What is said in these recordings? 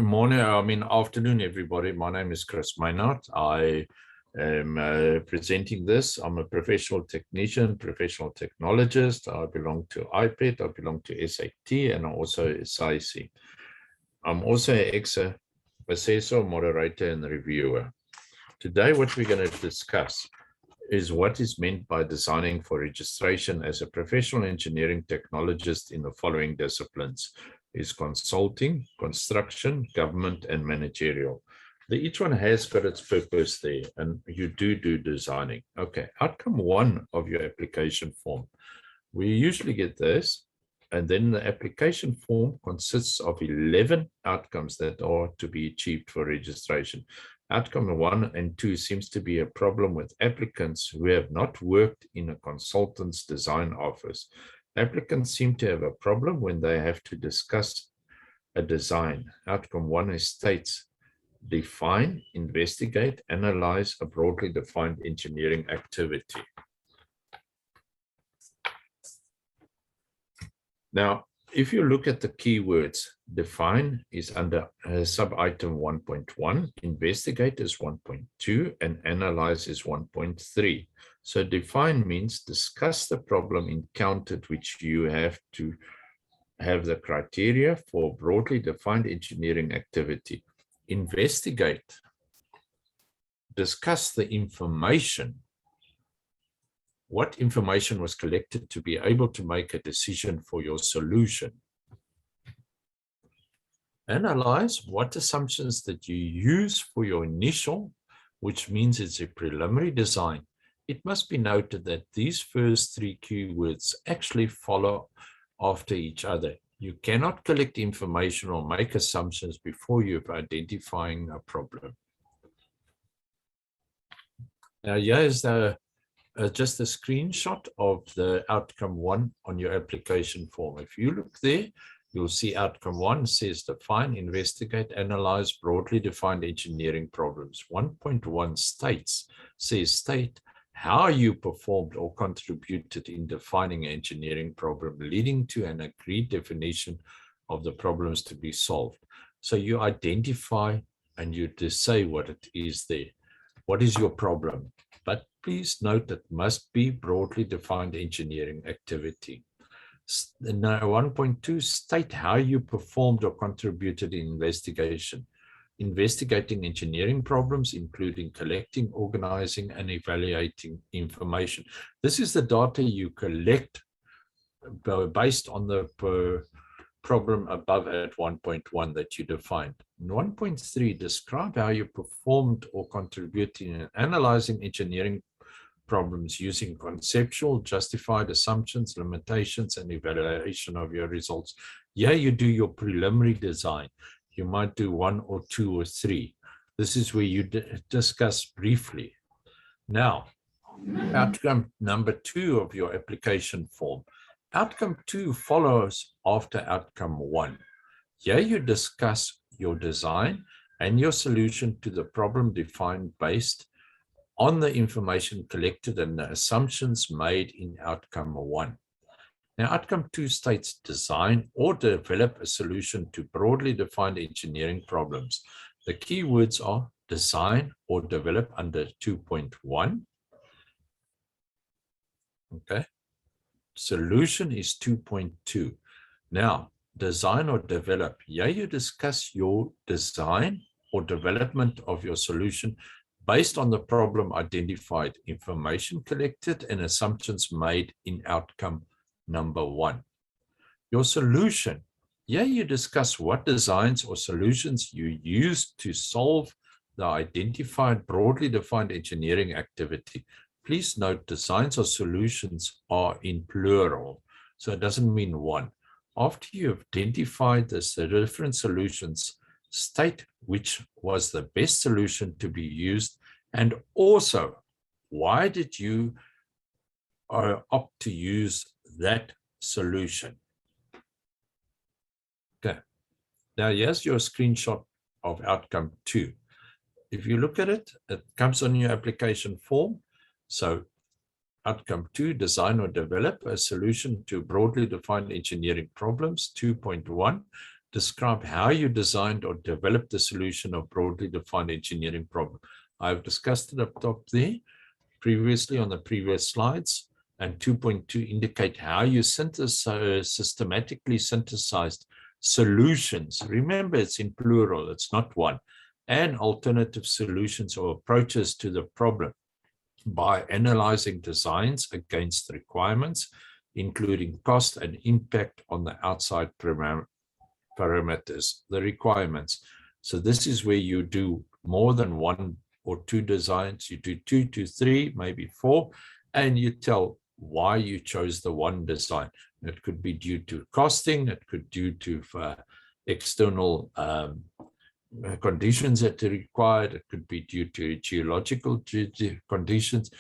Afternoon, everybody. My name is Chris Maynard. I am presenting this. I'm a professional technician, professional technologist. I belong to IPET, I belong to SAT, and also SIC. I'm also an ECSA assessor, moderator, and reviewer. Today, what we're going to discuss is what is meant by designing for registration as a professional engineering technologist in the following disciplines: is consulting, construction, government, and managerial. Each one has got its purpose there, and you do designing. Okay, outcome one of your application form. We usually get this, and then the application form consists of 11 outcomes that are to be achieved for registration. Outcome 1 and 2 seems to be a problem with applicants who have not worked in a consultant's design office. Applicants seem to have a problem when they have to discuss a design. Outcome 1 states, define, investigate, analyze a broadly defined engineering activity. Now, if you look at the keywords, define is under sub-item 1.1, investigate is 1.2, and analyze is 1.3. So define means discuss the problem encountered, which you have to have the criteria for broadly defined engineering activity. Investigate, discuss the information. What information was collected to be able to make a decision for your solution? Analyze what assumptions that you use for your initial, which means it's a preliminary design. It must be noted that these first three keywords actually follow after each other. You cannot collect information or make assumptions before you've identifying a problem. Now, here's just a screenshot of the outcome 1 on your application form. If you look there, you'll see outcome 1 says define, investigate, analyze broadly defined engineering problems. 1.1 state how you performed or contributed in defining an engineering problem, leading to an agreed definition of the problems to be solved. So you identify and you just say what it is there. What is your problem? But please note that must be broadly defined engineering activity. Now, 1.2, state how you performed or contributed in investigation. Investigating engineering problems, including collecting, organizing, and evaluating information. This is the data you collect based on the problem above at 1.1 that you defined. In 1.3, describe how you performed or contributed in analyzing engineering problems using conceptual, justified assumptions, limitations, and evaluation of your results. Here you do your preliminary design. You might do 1 or 2 or 3. This is where you discuss briefly. Now, outcome number 2 of your application form. Outcome 2 follows after outcome 1. Here you discuss your design and your solution to the problem defined based on the information collected and the assumptions made in outcome 1. Now, outcome 2 states design or develop a solution to broadly defined engineering problems. The key words are design or develop under 2.1. Okay. Solution is 2.2. Now, design or develop. Here you discuss your design or development of your solution based on the problem identified, information collected, and assumptions made in outcome number 1. Your solution. Here you discuss what designs or solutions you use to solve the identified broadly defined engineering activity. Please note designs or solutions are in plural, so it doesn't mean one. After you've identified the different solutions, state which was the best solution to be used, and also why did you opt to use that solution. Okay, now here's your screenshot of outcome 2. If you look at it, it comes on your application form. So outcome 2, design or develop a solution to broadly defined engineering problems. 2.1, Describe how you designed or developed the solution of broadly defined engineering problem. I've discussed it up top there previously on the previous slides. And 2.2 indicate how you systematically synthesized solutions. Remember, it's in plural, it's not one. And alternative solutions or approaches to the problem by analyzing designs against requirements, including cost and impact on the outside parameters, the requirements. So this is where you do more than one or two designs. You do 2 to 3, maybe 4, and you tell why you chose the one design. It could be due to costing, it could be due to external conditions that are required, it could be due to geological conditions.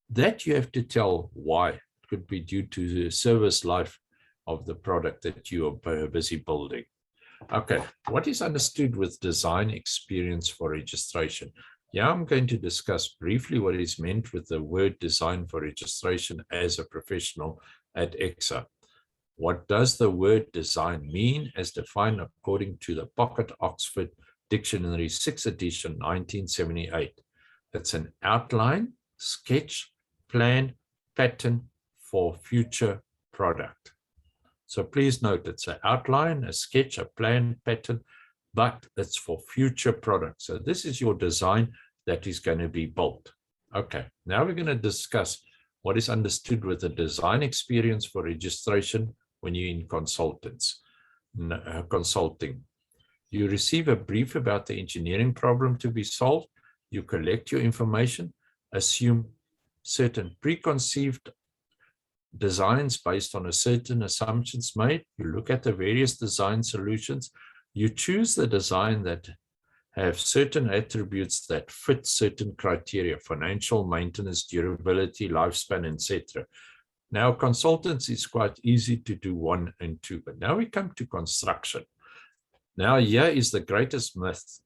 That you have to tell why. It could be due to the service life of the product that you are busy building. Okay, what is understood with design experience for registration? Yeah, I'm going to discuss briefly what is meant with the word design for registration as a professional at ECSA. What does the word design mean as defined according to the Pocket Oxford Dictionary 6th edition, 1978? It's an outline, sketch, plan, pattern for future product. So please note it's an outline, a sketch, a plan, pattern, but it's for future products. So this is your design that is going to be built. Okay, now we're going to discuss what is understood with the design experience for registration when you're in consulting. You receive a brief about the engineering problem to be solved. You collect your information, assume certain preconceived designs based on a certain assumptions made. You look at the various design solutions. You choose the design that have certain attributes that fit certain criteria: financial, maintenance, durability, lifespan, etc. Now, consultants is quite easy to do 1 and 2, but now we come to construction. Now, here is the greatest myth,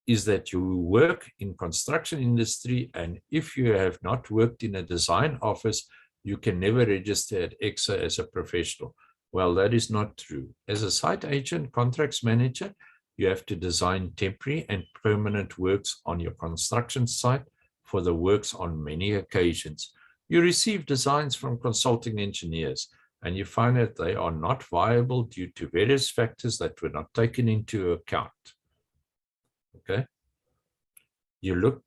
is that you work in construction industry, and if you have not worked in a design office, you can never register at ECSA as a professional. Well, that is not true. As a site agent, contracts manager, you have to design temporary and permanent works on your construction site for the works on many occasions. You receive designs from consulting engineers, and you find that they are not viable due to various factors that were not taken into account. Okay. You look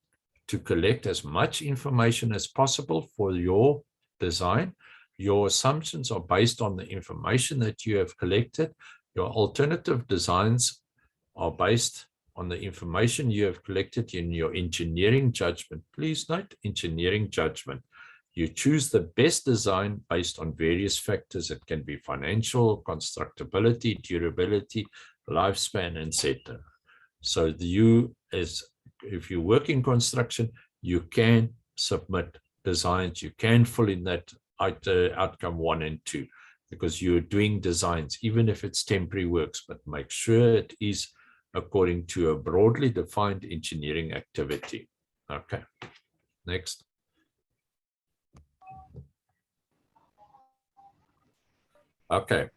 to collect as much information as possible for your design. Your assumptions are based on the information that you have collected. Your alternative designs are based on the information you have collected in your engineering judgment. Please note, engineering judgment. You choose the best design based on various factors. It can be financial, constructability, durability, lifespan, etc. So if you work in construction, you can submit designs. You can fill in that outcome 1 and 2 because you're doing designs, even if it's temporary works, but make sure it is according to a broadly defined engineering activity. Okay, next. Okay,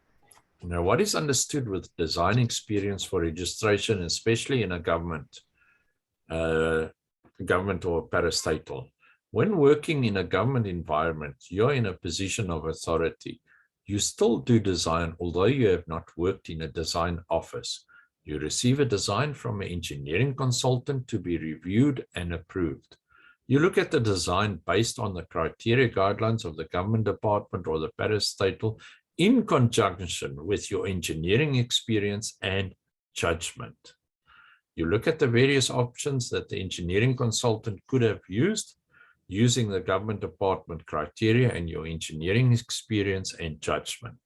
now what is understood with design experience for registration, especially in a government or parastatal? When working in a government environment, you're in a position of authority. You still do design, although you have not worked in a design office. You receive a design from an engineering consultant to be reviewed and approved. You look at the design based on the criteria guidelines of the government department or the parastatal in conjunction with your engineering experience and judgment. You look at the various options that the engineering consultant could have used using the government department criteria and your engineering experience and judgment.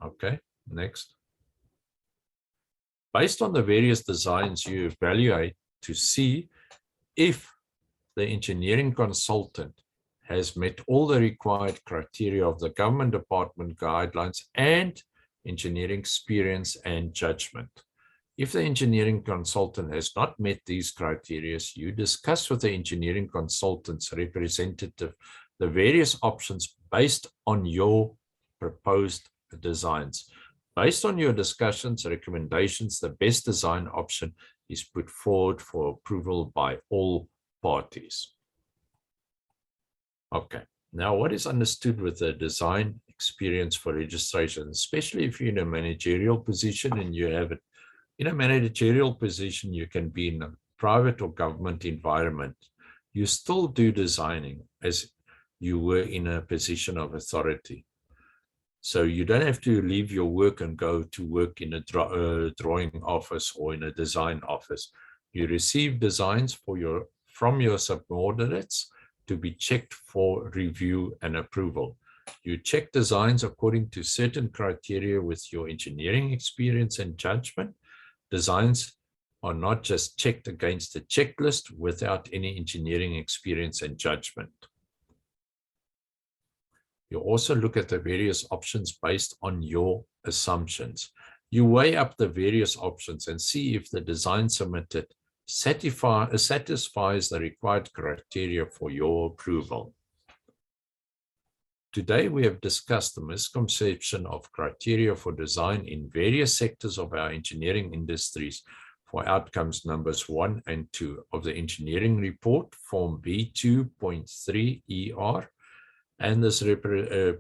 Okay, next. Based on the various designs, you evaluate to see if the engineering consultant has met all the required criteria of the government department guidelines and engineering experience and judgment. If the engineering consultant has not met these criteria, you discuss with the engineering consultant's representative the various options based on your proposed designs. Based on your discussions, recommendations, the best design option is put forward for approval by all parties. Okay, now what is understood with the design experience for registration, especially if you're in a managerial position and you have it in a managerial position, you can be in a private or government environment. You still do designing as you were in a position of authority. So you don't have to leave your work and go to work in a drawing office or in a design office. You receive designs from your subordinates to be checked for review and approval. You check designs according to certain criteria with your engineering experience and judgment. Designs are not just checked against a checklist without any engineering experience and judgment. You also look at the various options based on your assumptions. You weigh up the various options and see if the design submitted satisfies the required criteria for your approval. Today, we have discussed the misconception of criteria for design in various sectors of our engineering industries for outcomes numbers 1 and 2 of the engineering report, Form B2.3 ER. And this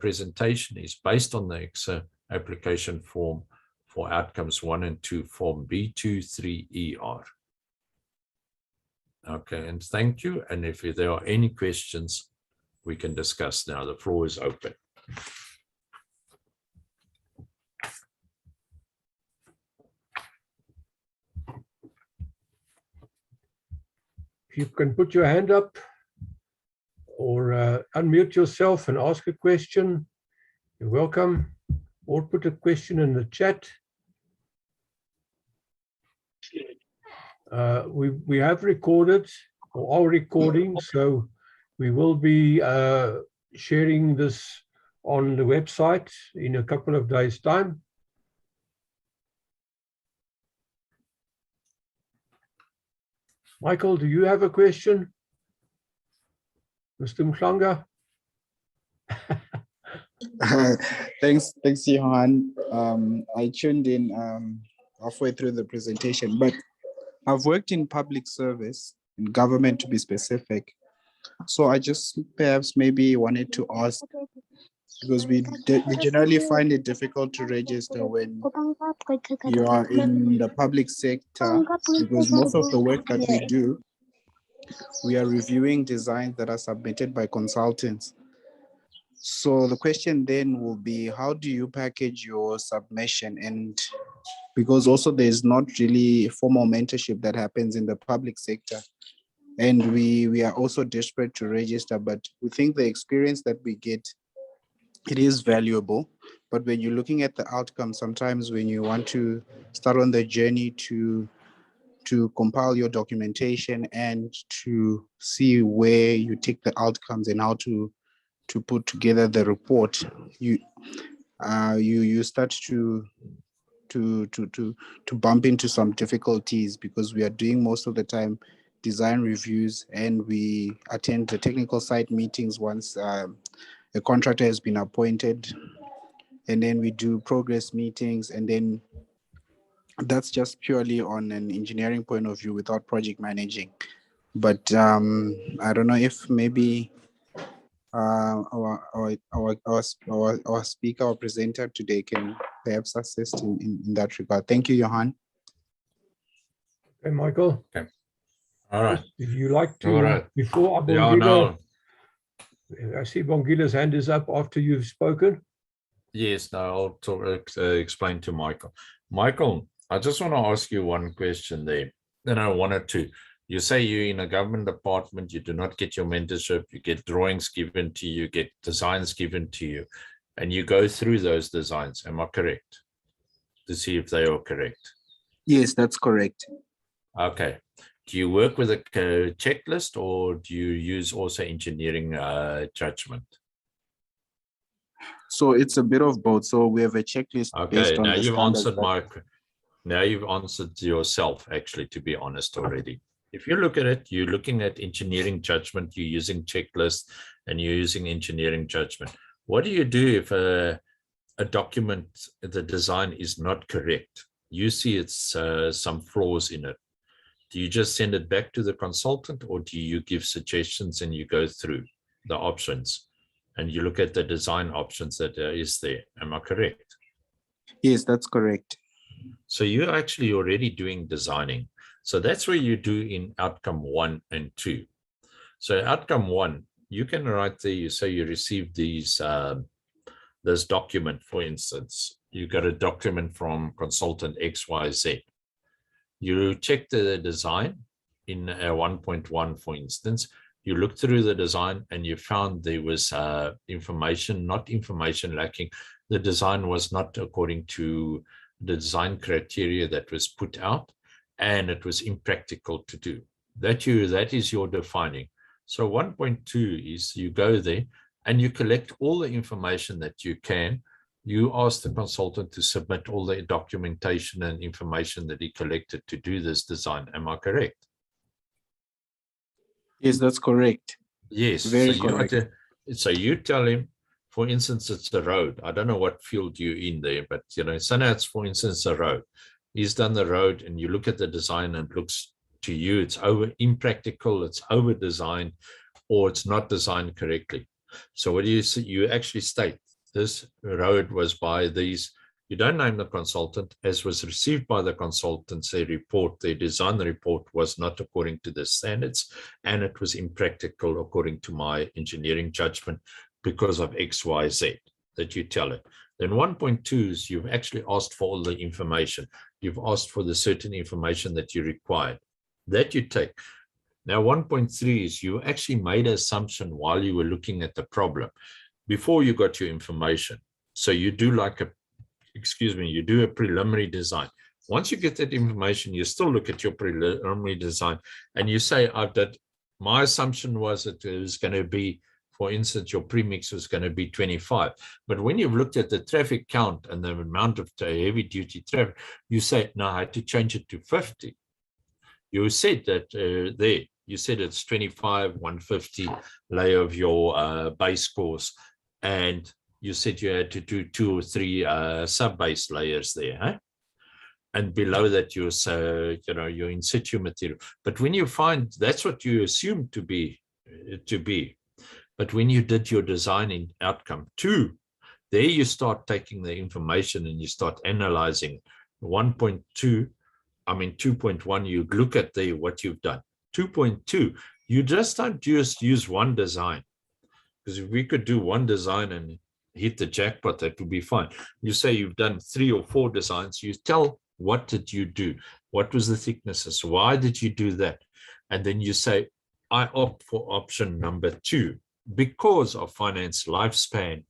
presentation is based on the ECSA application form for outcomes 1 and 2, Form B23 ER. Okay, and thank you. And if there are any questions, we can discuss now. The floor is open. If you can put your hand up or unmute yourself and ask a question, you're welcome. Or put a question in the chat. We have recorded or are recording, so we will be sharing this on the website in a couple of days' time. Michael, do you have a question? Mr. Mhlanga? Thanks, Johan. I tuned in halfway through the presentation, but I've worked in public service, in government to be specific. So I just perhaps maybe wanted to ask, because we generally find it difficult to register when you are in the public sector, because most of the work that we do, we are reviewing designs that are submitted by consultants. So the question then will be, how do you package your submission? And because also there's not really formal mentorship that happens in the public sector. And we are also desperate to register, but we think the experience that we get, it is valuable. But when you're looking at the outcome, sometimes when you want to start on the journey to compile your documentation and to see where you take the outcomes and how to put together the report, you start to bump into some difficulties, because we are doing most of the time design reviews and we attend the technical site meetings once a contractor has been appointed, and then we do progress meetings, and then that's just purely on an engineering point of view without project managing. But I don't know if maybe our speaker or presenter today can perhaps assist in that regard. Thank you, Johan. Okay, Michael. Okay. All right. If you like to, All right. before Bongile, I see Bongila's hand is up after you've spoken. Yes, now I'll talk, explain to Michael. Michael, I just want to ask you one question there. Then I wanted to, you say you're in a government department, you do not get your mentorship, you get drawings given to you, get designs given to you, and you go through those designs. Am I correct? To see if they are correct. Yes, that's correct. Okay. Do you work with a checklist, or do you use also engineering judgment? So it's a bit of both. So we have a checklist. Okay, now you've answered now you've answered yourself, actually, to be honest already. If you look at it, you're looking at engineering judgment, you're using checklists and you're using engineering judgment. What do you do if a document, the design is not correct, you see it's some flaws in it, do you just send it back to the consultant, or do you give suggestions and you go through the options and you look at the design options that is there? Am I correct? Yes, that's correct. So you're actually already doing designing. So that's where you do in outcome 1 and 2. So outcome 1, you can write there, you say you received these this document, for instance, you got a document from consultant XYZ. You check the design in 1.1, for instance, you look through the design and you found there was information lacking. The design was not according to the design criteria that was put out, and it was impractical to do. That is your defining. So 1.2 is you go there and you collect all the information that you can. You ask the consultant to submit all the documentation and information that he collected to do this design. Am I correct? Yes, that's correct. Yes. Very correct. So you tell him, for instance, it's the road. I don't know what field you're in there, but so now it's, for instance, a road. He's done the road and you look at the design and it looks to you, it's impractical, it's over designed, or it's not designed correctly. So what do you say? You actually state this road was by these, you don't name the consultant, as was received by the consultants, their report, their design report was not according to the standards, and it was impractical according to my engineering judgment because of XYZ, that you tell it. Then 1.2 is you've actually asked for all the information. You've asked for the certain information that you required. That you take. Now 1.3 is you actually made an assumption while you were looking at the problem before you got your information. So you do you do a preliminary design. Once you get that information, you still look at your preliminary design and you say, my assumption was that it was going to be, for instance, your premix was going to be 25. But when you've looked at the traffic count and the amount of heavy duty traffic, you say, no, I had to change it to 50. You said that you said it's 25, 150 layer of your base course. And you said you had to do 2 or 3 sub-base layers there, huh? And below that, your in situ material. But when you find that's what you assume to be, but when you did your design in outcome 2, there you start taking the information and you start analyzing 1.2. I mean, 2.1, you look at what you've done. 2.2, you just don't just use one design. Because if we could do one design and hit the jackpot, that would be fine. You say you've done 3 or 4 designs, you tell what did you do? What was the thicknesses? Why did you do that? And then you say, I opt for option number 2 because of finance lifespan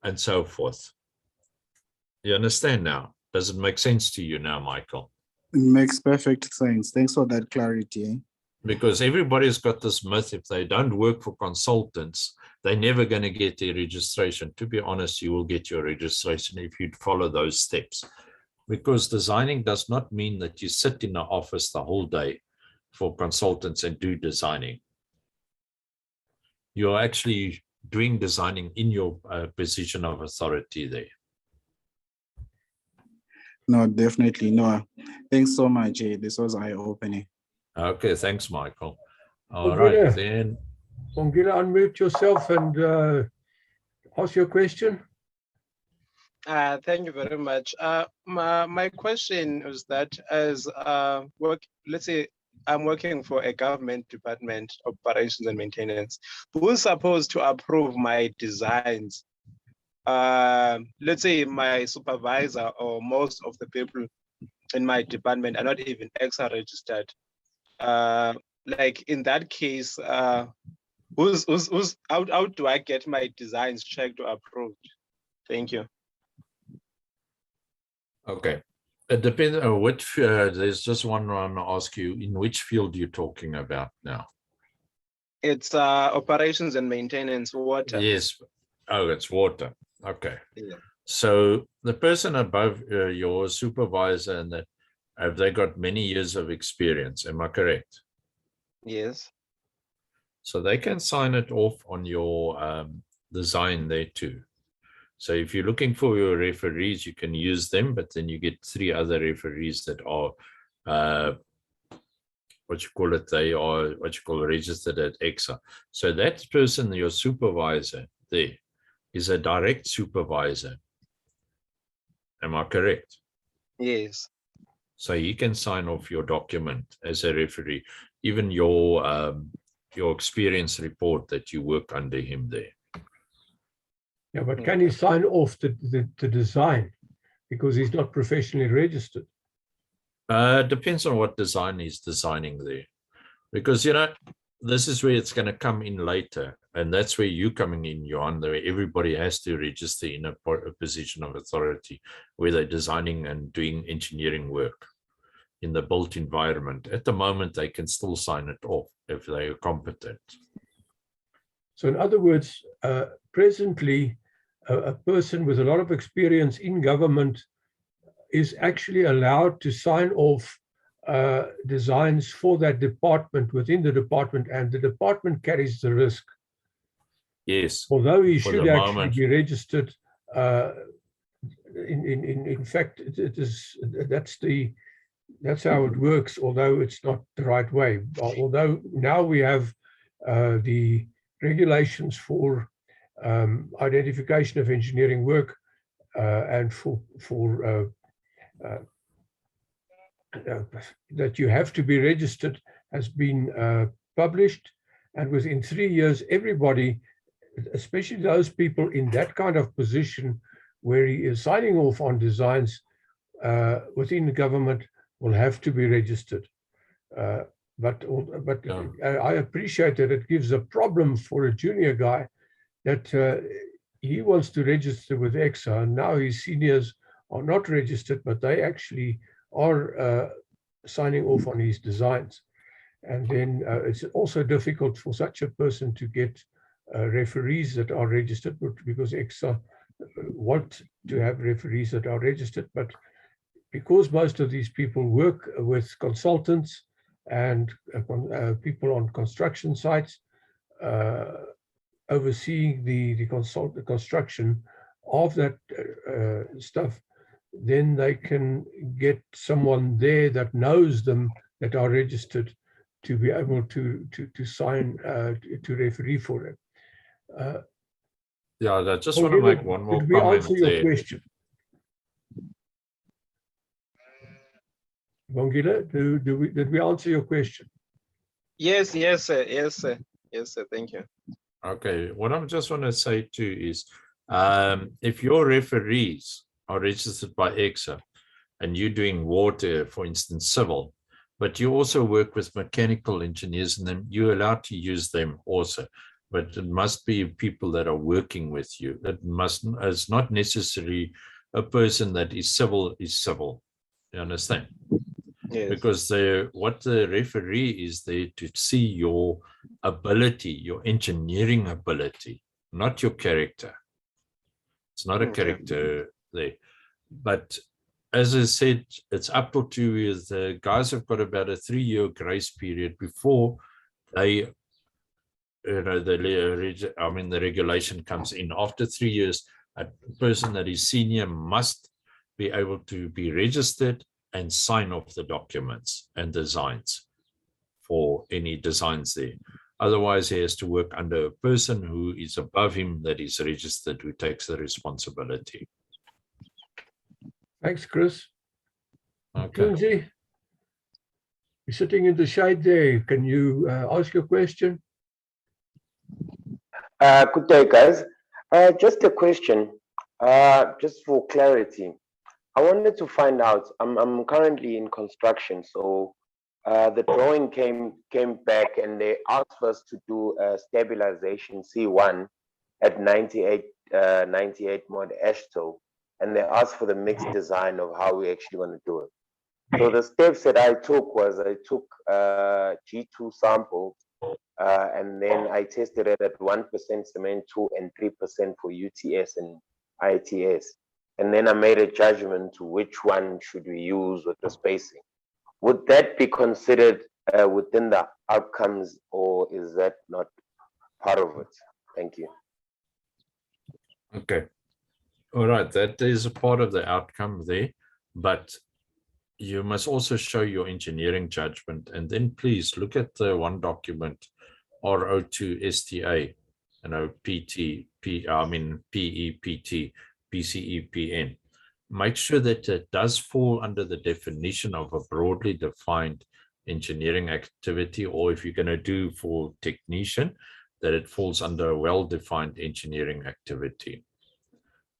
and so forth. You understand now? Does it make sense to you now, Michael? It makes perfect sense. Thanks for that clarity. Because everybody's got this myth, if they don't work for consultants, they're never going to get their registration. To be honest, you will get your registration if you follow those steps. Because designing does not mean that you sit in the office the whole day for consultants and do designing. You're actually doing designing in your position of authority there. No, definitely no. Thanks so much. This was eye-opening. Okay, thanks, Michael. All right, then. Bongile, unmute yourself and ask your question. Thank you very much. My question is that as let's say I'm working for a government department, operations and maintenance, who's supposed to approve my designs? Let's say my supervisor or most of the people in my department are not even ECSA registered. Like in that case, how do I get my designs checked or approved? Thank you. Okay. It depends on which, there's just one I want to ask you, in which field you're talking about now? It's operations and maintenance, water. Yes. Oh, it's water. Okay. Yeah. So the person above your supervisor, and that, have they got many years of experience? Am I correct? Yes. So they can sign it off on your design there too. So if you're looking for your referees, you can use them, but then you get 3 other referees that are they are registered at ECSA. So that person, your supervisor there, is a direct supervisor. Am I correct? Yes. So he can sign off your document as a referee, even your experience report that you work under him there. Yeah, but can he sign off the design because he's not professionally registered? Depends on what design he's designing there, because this is where it's going to come in later, and that's where you coming in, Johan. Where everybody has to register in a position of authority, where they're designing and doing engineering work in the built environment. At the moment, they can still sign it off if they are competent. So in other words, presently, a person with a lot of experience in government is actually allowed to sign off designs for that department within the department, and the department carries the risk. Yes. Although he For should the actually moment. be registered. In fact, that's how it works, although it's not the right way. Although now we have the regulations for identification of engineering work and for that you have to be registered has been published, and within 3 years, everybody, especially those people in that kind of position where he is signing off on designs within the government, will have to be registered. But I appreciate that it gives a problem for a junior guy that he wants to register with ECSA, and now his seniors are not registered, but they actually are signing off on his designs. And then it's also difficult for such a person to get referees that are registered, because ECSA want to have referees that are registered, but because most of these people work with consultants and people on construction sites, overseeing the construction of that stuff, then they can get someone there that knows them, that are registered, to be able to sign, to referee for it. Yeah, I just want to make one more did we comment answer your there. question? Bongile, did we answer your question? Yes, sir. Yes, sir. Yes, sir. Thank you. Okay, what I just want to say too is, if your referees are registered by ECSA and you're doing water, for instance, civil, but you also work with mechanical engineers, and then you're allowed to use them also. But it must be people that are working with you. It's not necessarily a person that is civil. You understand? Yes. Because what the referee is there to see your ability, your engineering ability, not your character. It's not a character there. But as I said, it's up to 2 years. The guys have got about a 3-year grace period before they, the regulation comes in. After 3 years, a person that is senior must be able to be registered and sign off the documents and designs for any designs there. Otherwise, he has to work under a person who is above him that is registered, who takes the responsibility. Thanks, Chris. Okay. Lindsay, you're sitting in the shade there. Can you ask your question? Good day, guys. Just a question, just for clarity. I wanted to find out, I'm currently in construction, so the drawing came back and they asked us to do a stabilization C1 at 98 mod ASHTO, and they asked for the mixed design of how we actually want to do it. So the steps that I took was I took G2 sample, and then I tested it at 1% cement 2 and 3% for UTS and ITS. And then I made a judgment to which one should we use with the spacing. Would that be considered within the outcomes, or is that not part of it? Thank you. Okay. All right, that is a part of the outcome there, but you must also show your engineering judgment, and then please look at the one document, RO2 STA, PEPT, PCEPN. Make sure that it does fall under the definition of a broadly defined engineering activity, or if you're going to do for technician, that it falls under a well-defined engineering activity.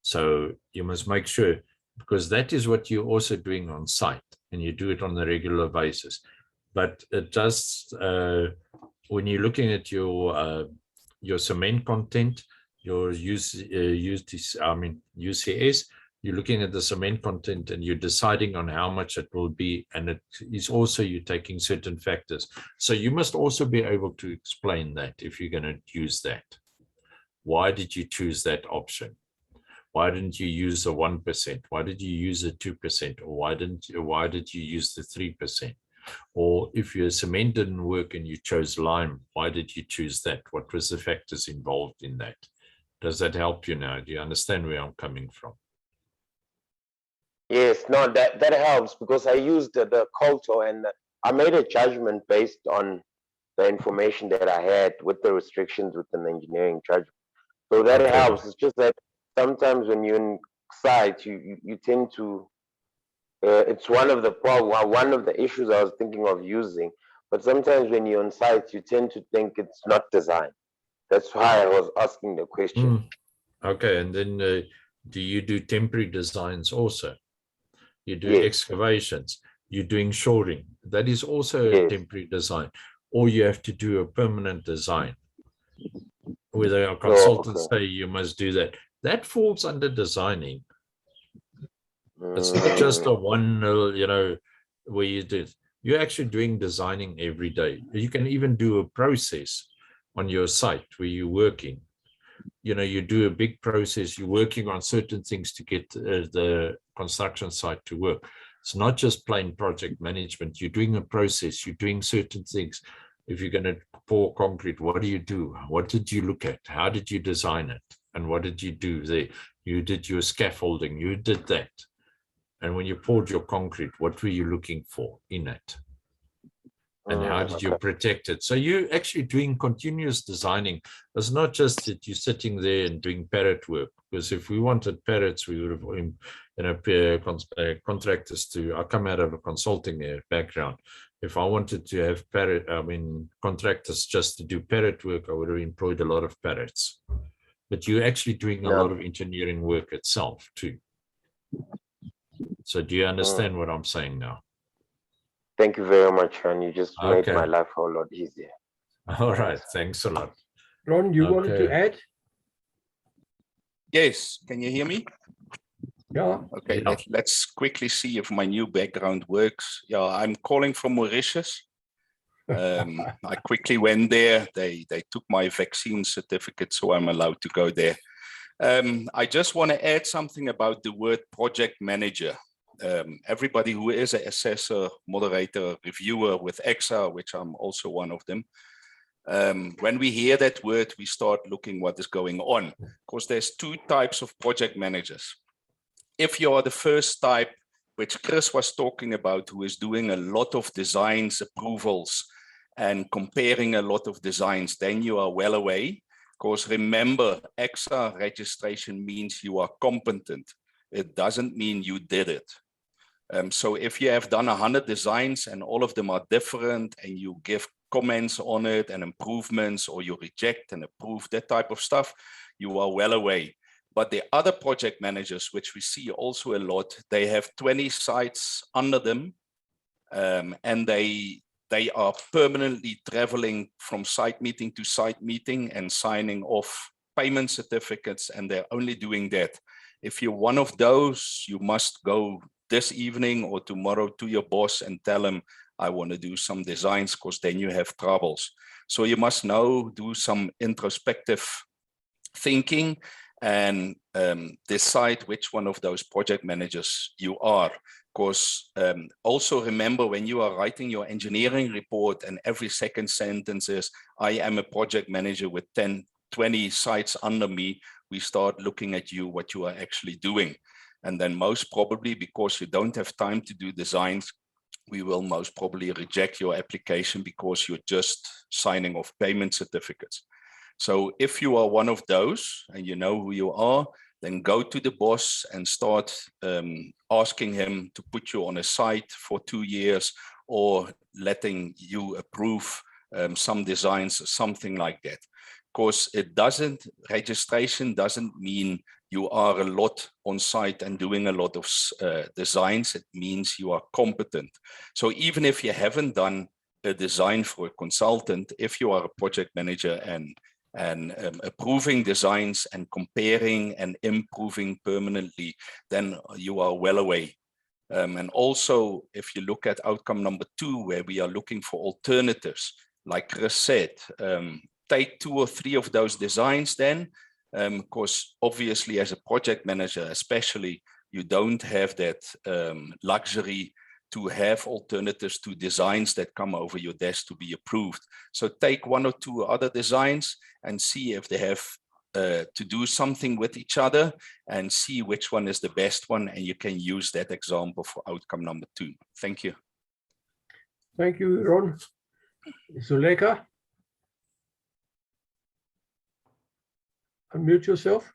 So you must make sure, because that is what you're also doing on site, and you do it on a regular basis. But it does, when you're looking at your cement content, your UCS, you're looking at the cement content and you're deciding on how much it will be, and it is also you're taking certain factors. So you must also be able to explain that if you're going to use that. Why did you choose that option? Why didn't you use the 1%? Why did you use the 2%? Or why did you use the 3%? Or if your cement didn't work and you chose lime, why did you choose that? What was the factors involved in that? Does that help you now? Do you understand where I'm coming from? Yes, no, that helps, because I used the COLTO and I made a judgment based on the information that I had with the restrictions with an engineering judgment. So that helps. It's just that sometimes when you're in site, you tend to, it's one of the issues I was thinking of using, but sometimes when you're on site, you tend to think it's not design. That's why I was asking the question. Okay, and then do you do temporary designs also? You do excavations, you're doing shoring. That is also a temporary design. Or you have to do a permanent design. Whether a consultant say you must do that. That falls under designing. It's not just a one, where you do it. You're actually doing designing every day. You can even do a process on your site where you're working. You do a big process, you're working on certain things to get the construction site to work. It's not just plain project management. You're doing a process, you're doing certain things. If you're going to pour concrete, what do you do? What did you look at? How did you design it? And what did you do there? You did your scaffolding, you did that. And when you poured your concrete, what were you looking for in it? And how did you protect it? So you're actually doing continuous designing. It's not just that you're sitting there and doing parrot work, because if we wanted parrots, we would have, contractors to, I come out of a consulting background. If I wanted to have contractors just to do parrot work, I would have employed a lot of parrots. But you're actually doing a lot of engineering work itself too. So do you understand what I'm saying now? Thank you very much, Ron. You just made my life a whole lot easier. All right. Thanks a lot. Ron, you wanted to add? Yes. Can you hear me? Yeah. Okay. Yeah. Let's quickly see if my new background works. Yeah, I'm calling from Mauritius. I quickly went there. They took my vaccine certificate, so I'm allowed to go there. I just want to add something about the word project manager. Everybody who is an assessor, moderator, reviewer with ECSA, which I'm also one of them, when we hear that word, we start looking what is going on. Because there's two types of project managers. If you are the first type, which Chris was talking about, who is doing a lot of designs, approvals, and comparing a lot of designs, then you are well away. Because remember, ECSA registration means you are competent. It doesn't mean you did it. So if you have done 100 designs and all of them are different and you give comments on it and improvements, or you reject and approve, that type of stuff, you are well away. But the other project managers, which we see also a lot, they have 20 sites under them, and they are permanently traveling from site meeting to site meeting and signing off payment certificates, and they're only doing that. If you're one of those, you must go this evening or tomorrow to your boss and tell him, I want to do some designs, because then you have troubles. So you must now do some introspective thinking and decide which one of those project managers you are. Because also remember, when you are writing your engineering report and every second sentence is, I am a project manager with 10, 20 sites under me, we start looking at you, what you are actually doing. And then most probably, because you don't have time to do designs, we will most probably reject your application because you're just signing off payment certificates. So if you are one of those and you know who you are, then go to the boss and start asking him to put you on a site for 2 years, or letting you approve some designs, something like that. Because registration doesn't mean you are a lot on site and doing a lot of designs. It means you are competent. So even if you haven't done a design for a consultant, if you are a project manager and approving designs and comparing and improving permanently, then you are well away. And also, if you look at outcome number 2, where we are looking for alternatives, like Chris said, take 2 or 3 of those designs then, because obviously as a project manager, especially, you don't have that luxury to have alternatives to designs that come over your desk to be approved. So take 1 or 2 other designs and see if they have to do something with each other, and see which one is the best one, and you can use that example for outcome number 2. Thank you. Thank you, Ron. Zuleka, unmute yourself.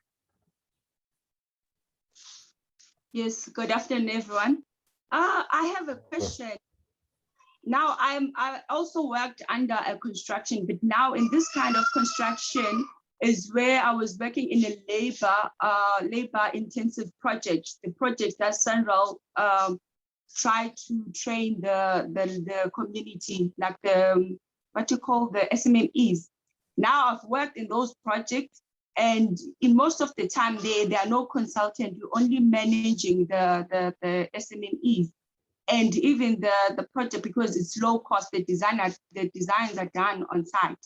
Yes, good afternoon, everyone. I have a question. Now, I also worked under a construction, but now in this kind of construction is where I was working in a labor intensive project. The project that Central tried to train the community, like what you call the SMMEs. Now I've worked in those projects, and in most of the time there are no consultant, you're only managing the SMMEs. And even the project, because it's low cost, the designs are done on site.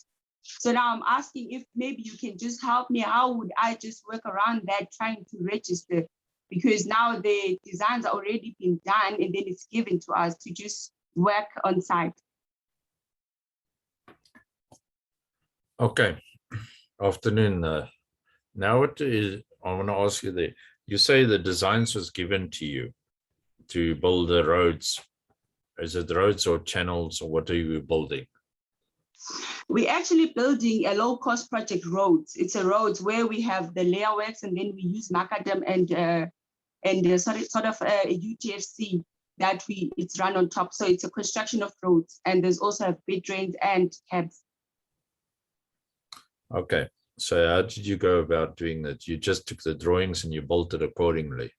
So now I'm asking if maybe you can just help me. How would I just work around that, trying to register? Because now the designs are already been done, and then it's given to us to just work on site. Okay. Afternoon. Now what is, I want to ask you there. You say the designs was given to you to build the roads. Is it roads or channels, or what are you building? We're actually building a low-cost project, roads. It's a roads where we have the layer works, and then we use macadam and sort of a UTFC that it's run on top. So it's a construction of roads, and there's also a bed drains and cabs. Okay. So how did you go about doing that? You just took the drawings and you built it accordingly.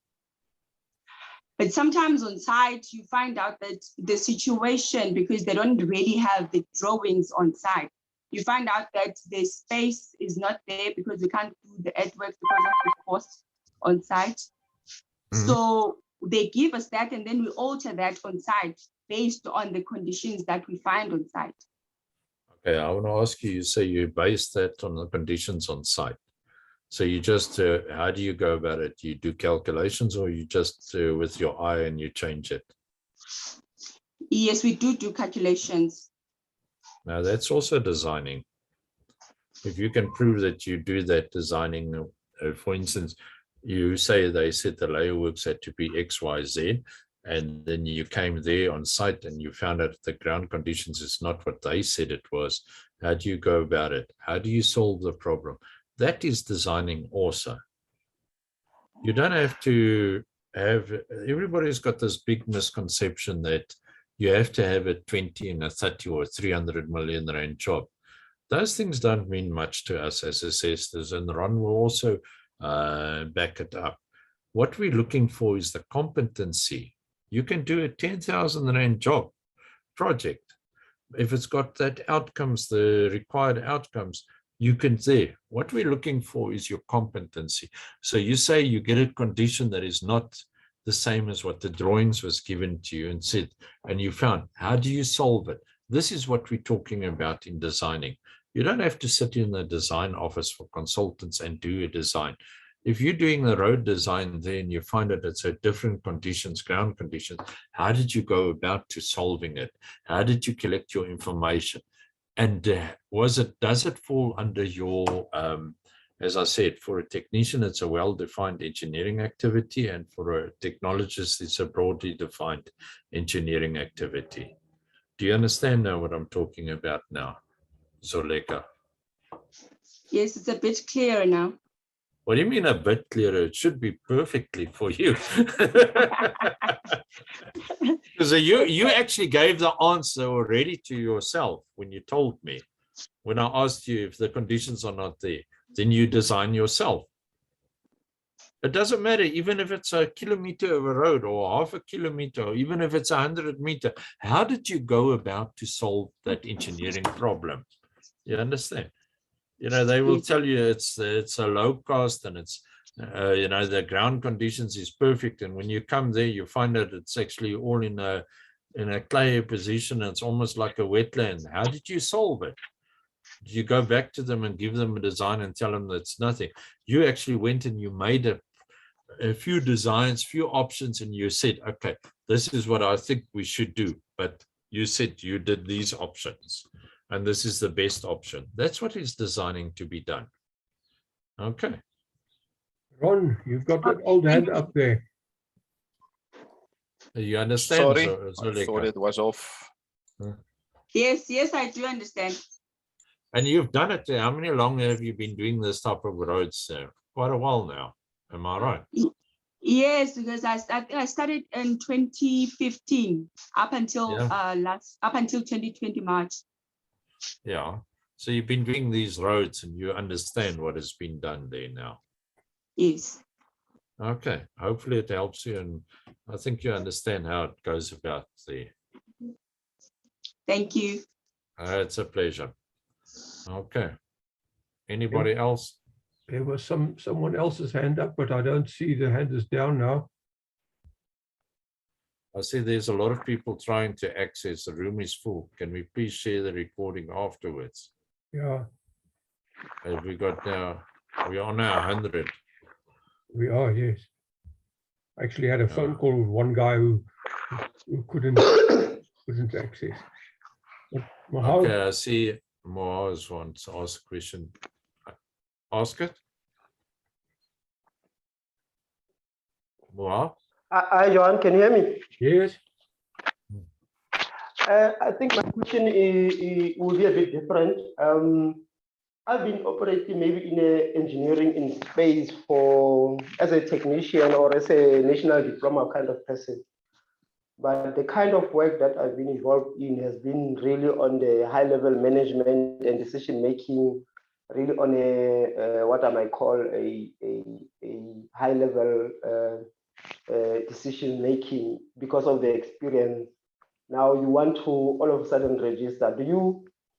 But sometimes on site, you find out that the situation, because they don't really have the drawings on site, you find out that the space is not there because we can't do the earthworks because of the cost on site. Mm-hmm. So they give us that, and then we alter that on site based on the conditions that we find on site. Okay, I want to ask you, you say you base that on the conditions on site. So you just, how do you go about it? You do calculations, or you just with your eye and you change it? Yes, we do calculations. Now that's also designing. If you can prove that you do that designing, for instance, you say they said the layer works had to be X, Y, Z, and then you came there on site and you found out the ground conditions is not what they said it was. How do you go about it? How do you solve the problem? That is designing also. You don't have to have, everybody's got this big misconception that you have to have a 20 and a 30 or 300 million rand job. Those things don't mean much to us as assessors, and Ron will also back it up. What we're looking for is the competency. You can do a 10,000 rand job project. If it's got that outcomes, the required outcomes, you can say, what we're looking for is your competency. So you say you get a condition that is not the same as what the drawings was given to you and said, and you found, how do you solve it? This is what we're talking about in designing. You don't have to sit in the design office for consultants and do a design. If you're doing the road design, then you find that it's a different conditions, ground conditions. How did you go about to solving it? How did you collect your information? And does it fall under your as I said, for a technician, it's a well-defined engineering activity, and for a technologist, it's a broadly defined engineering activity. Do you understand now what I'm talking about now, Zoleka? Yes, it's a bit clearer now. What do you mean a bit clearer? It should be perfectly for you. Because you actually gave the answer already to yourself when you told me. When I asked you if the conditions are not there, then you design yourself. It doesn't matter, even if it's a kilometer of a road or half a kilometer, or even if it's 100 meters. How did you go about to solve that engineering problem? You understand? You know, they will tell you it's a low cost and it's, you know, the ground conditions is perfect. And when you come there, you find that it's actually all in a clay position. It's almost like a wetland. How did you solve it? Did you go back to them and give them a design and tell them that it's nothing? You actually went and you made a few designs, few options, and you said, okay, this is what I think we should do. But you said you did these options, and this is the best option. That's what is designing to be done. Okay. Ron, you've got that old hand up there. You understand? Sorry, I thought it was off. Yes, I do understand. And you've done it. How many long have you been doing this type of roads? Quite a while now. Am I right? Yes, because I started in 2015 up until up until 2020 March. Yeah. So you've been doing these roads and you understand what has been done there now. Yes. Okay. Hopefully it helps you, and I think you understand how it goes about there. Thank you. It's a pleasure. Okay. Anybody else? There was someone else's hand up, but I don't see the hand is down now. I see there's a lot of people trying to access. The room is full. Can we please share the recording afterwards? Yeah, Have we got now? We are now 100. we are, yes. I actually had a phone call with one guy who couldn't access. But Mahal, Okay, I see Moaz wants to ask a question. Ask it. Moaz? Hi, Johan, can you hear me? yes, I think my question will be a bit different. I've been operating maybe in engineering in space as a technician or as a national diploma kind of person. But the kind of work that I've been involved in has been really on the high level management and decision making, really on what I might call a high level decision making because of the experience. Now you want to all of a sudden register.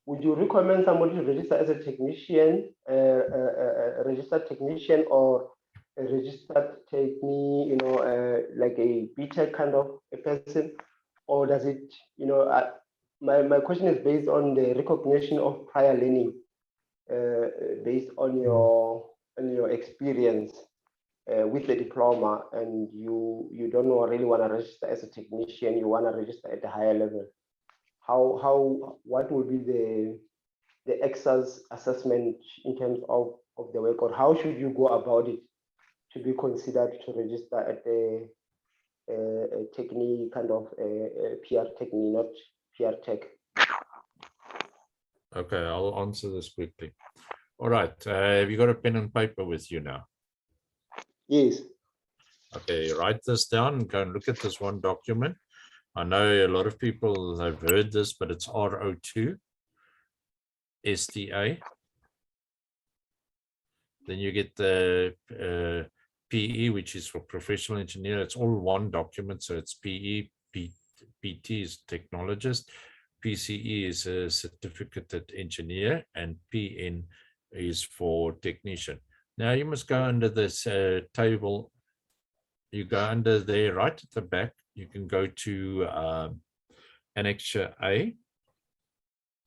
Would you recommend somebody to register as a technician, a registered technician, or a registered technician, you know, like a BTEC kind of a person, or does it, you know, my question is based on the recognition of prior learning, based on your experience with the diploma, and you don't really want to register as a technician, you want to register at a higher level. What will be the ECSA's assessment in terms of the work, or how should you go about it to be considered to register at a technique kind of a PR technique, not PR tech? Okay, I'll answer this quickly. All right. Have you got a pen and paper with you now? Yes. Okay, write this down and go and look at this one document. I know a lot of people have heard this, but it's RO2 STA. Then you get the PE, which is for professional engineer. It's all one document. So it's PE, PT is technologist, PCE is a certificate engineer, and PN is for technician. Now you must go under this table. You go under there right at the back. You can go to Annexure A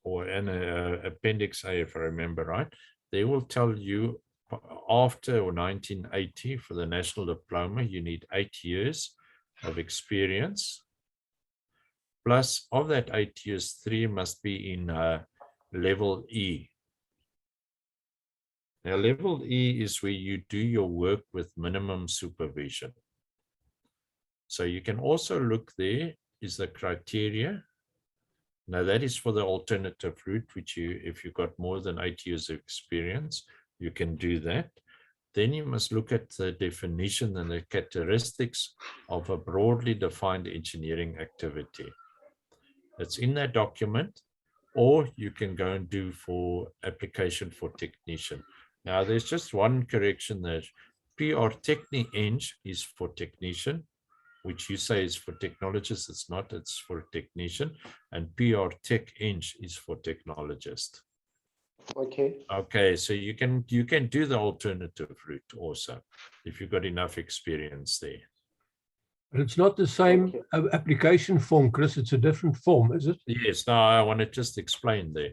or Appendix A, if I remember right. They will tell you after 1980 for the national diploma, you need 8 years of experience. Plus, of that 8 years, 3 must be in level E. Now, level E is where you do your work with minimum supervision. So you can also look there is the criteria. Now that is for the alternative route, which you, if you've got more than 8 years of experience, you can do that. Then you must look at the definition and the characteristics of a broadly defined engineering activity. It's in that document, or you can go and do for application for technician. Now there's just one correction there. PR Techni Eng is for technician, which you say is for technologist. It's not, it's for technician. And PR Tech Eng is for technologist. Okay. Okay, so you can do the alternative route also, if you've got enough experience there. But it's not the same application form, Chris. It's a different form, is it? Yes, now I want to just explain there.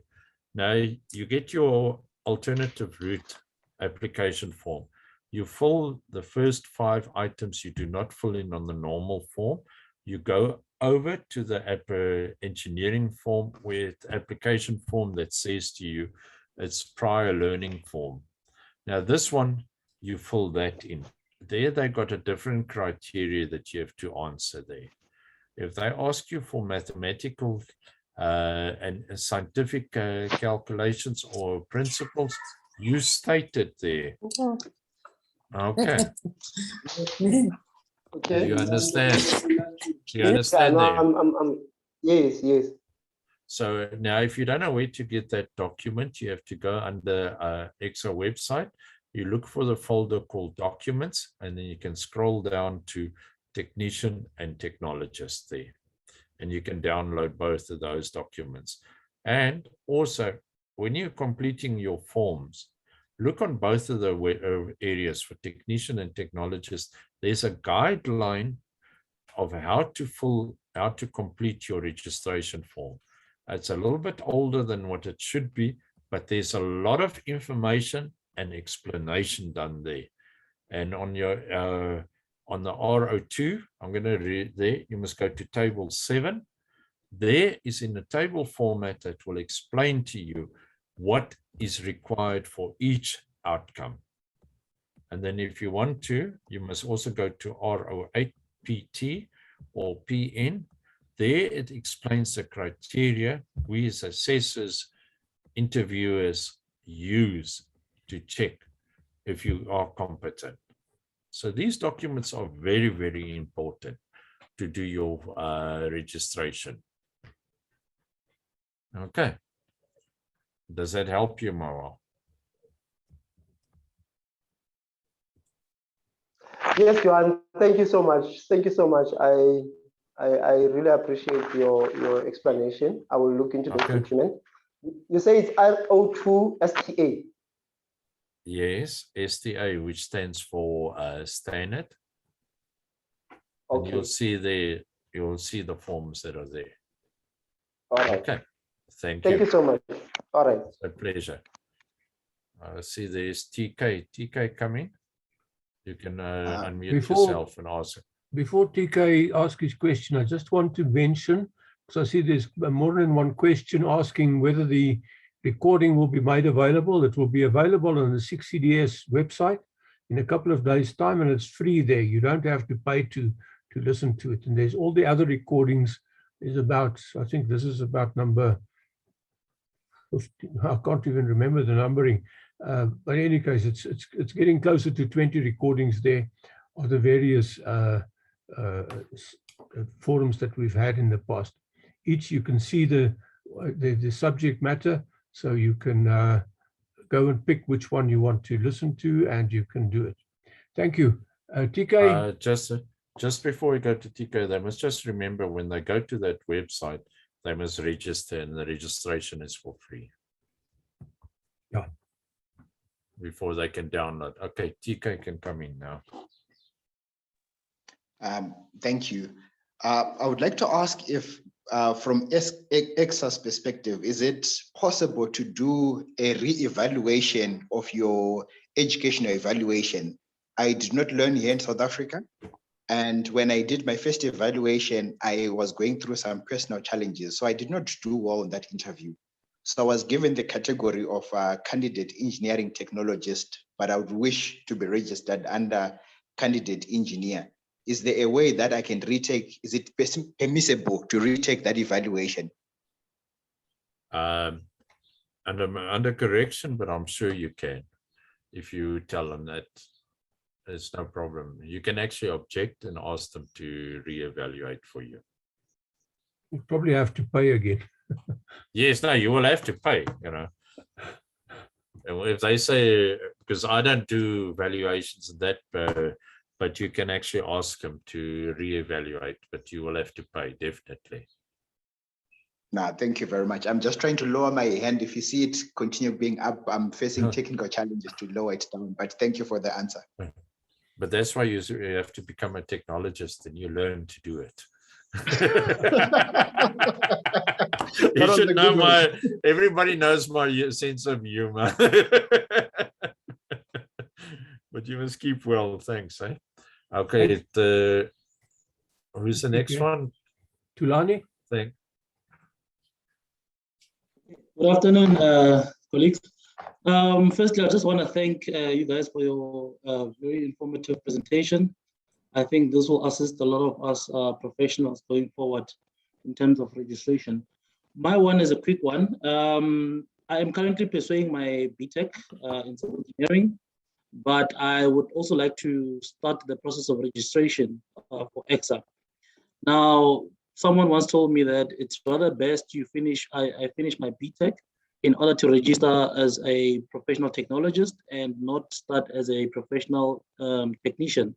Now you get your alternative route application form. You fill the first 5 items you do not fill in on the normal form. You go over to the engineering form with application form that says to you, it's prior learning form. Now this one, you fill that in. There they got a different criteria that you have to answer there. If they ask you for mathematical and scientific calculations or principles, you state it there. Okay. Okay. Do you understand? Do you Yeah, understand no, there? yes. So now if you don't know where to get that document, you have to go under ECSA website. You look for the folder called documents, and then you can scroll down to technician and technologist there. And you can download both of those documents. And also, when you're completing your forms, look on both of the areas for technician and technologist. There's a guideline of how to complete your registration form. It's a little bit older than what it should be, but there's a lot of information and explanation done there. And on your on the RO2, I'm going to read there, you must go to table 7. There is in the table format that will explain to you what is required for each outcome. And then if you want to, you must also go to RO8 PT or PN. There it explains the criteria we as assessors, interviewers use to check if you are competent. So these documents are very, very important to do your registration. Okay. Does that help you, Mawal? Yes, Johan, thank you so much. Thank you so much. I really appreciate your explanation. I will look into the document. You say it's RO2 STA. Yes, STA, which stands for standard. Okay. And you'll see there, you'll see the forms that are there. All right. Okay. Thank you so much. All right. It's a pleasure. I see there's TK. TK coming. You can unmute yourself and ask. Before TK asks his question, I just want to mention, because I see there's more than one question asking whether the recording will be made available. It will be available on the 6CDS website in a couple of days' time, and it's free there. You don't have to pay to listen to it. And there's all the other recordings. Is about, I think this is about number 15. I can't even remember the numbering. But in any case, it's getting closer to 20 recordings there of the various forums that we've had in the past. Each you can see the subject matter, so you can go and pick which one you want to listen to, and you can do it. Thank you. TK? Just before we go to TK, they must just remember when they go to that website, they must register, and the registration is for free. Yeah. Before they can download. Okay, TK can come in now. Thank you. I would like to ask if, from ECSA's perspective, is it possible to do a re-evaluation of your educational evaluation? I did not learn here in South Africa. And when I did my first evaluation, I was going through some personal challenges. So I did not do well in that interview. So I was given the category of candidate engineering technologist, but I would wish to be registered under candidate engineer. Is there a way that I can retake? Is it permissible to retake that evaluation? And I'm under correction, but I'm sure you can. If you tell them that, it's no problem. You can actually object and ask them to reevaluate for you. You probably have to pay again. Yes, no, you will have to pay, you know. And if they say, because I don't do valuations of that, but you can actually ask them to reevaluate, but you will have to pay, definitely. No, thank you very much. I'm just trying to lower my hand. If you see it continue being up, I'm facing technical challenges to lower it down, but thank you for the answer. But that's why you have to become a technologist and you learn to do it. You should know everybody knows my sense of humor. But you must keep well, thanks. Okay, who's the next one? Tulani. Thank. Good afternoon, colleagues. Firstly, I just want to thank you guys for your very informative presentation. I think this will assist a lot of us professionals going forward in terms of registration. My one is a quick one. I am currently pursuing my BTech in civil engineering, but I would also like to start the process of registration for ECSA. Now, someone once told me that it's rather best you finish my BTech in order to register as a professional technologist and not start as a professional technician.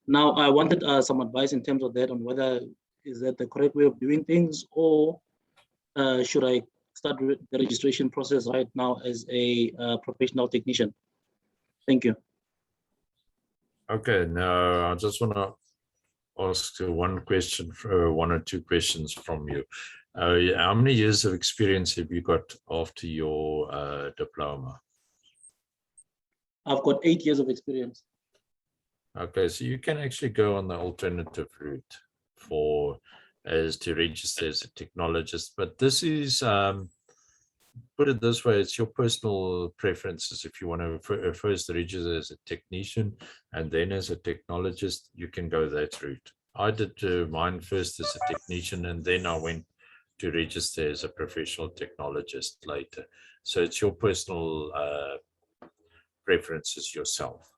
Now, I wanted some advice in terms of that, on whether is that the correct way of doing things, or should I start the registration process right now as a professional technician? Thank you. Okay, now I just want to ask one question, one or two questions from you. How many years of experience have you got after your diploma? I've got 8 years of experience. Okay, so you can actually go on the alternative route to register as a technologist, but this is, put it this way, it's your personal preferences. If you want to first register as a technician and then as a technologist, you can go that route. I did mine first as a technician, and then I went to register as a professional technologist later. So it's your personal preferences yourself.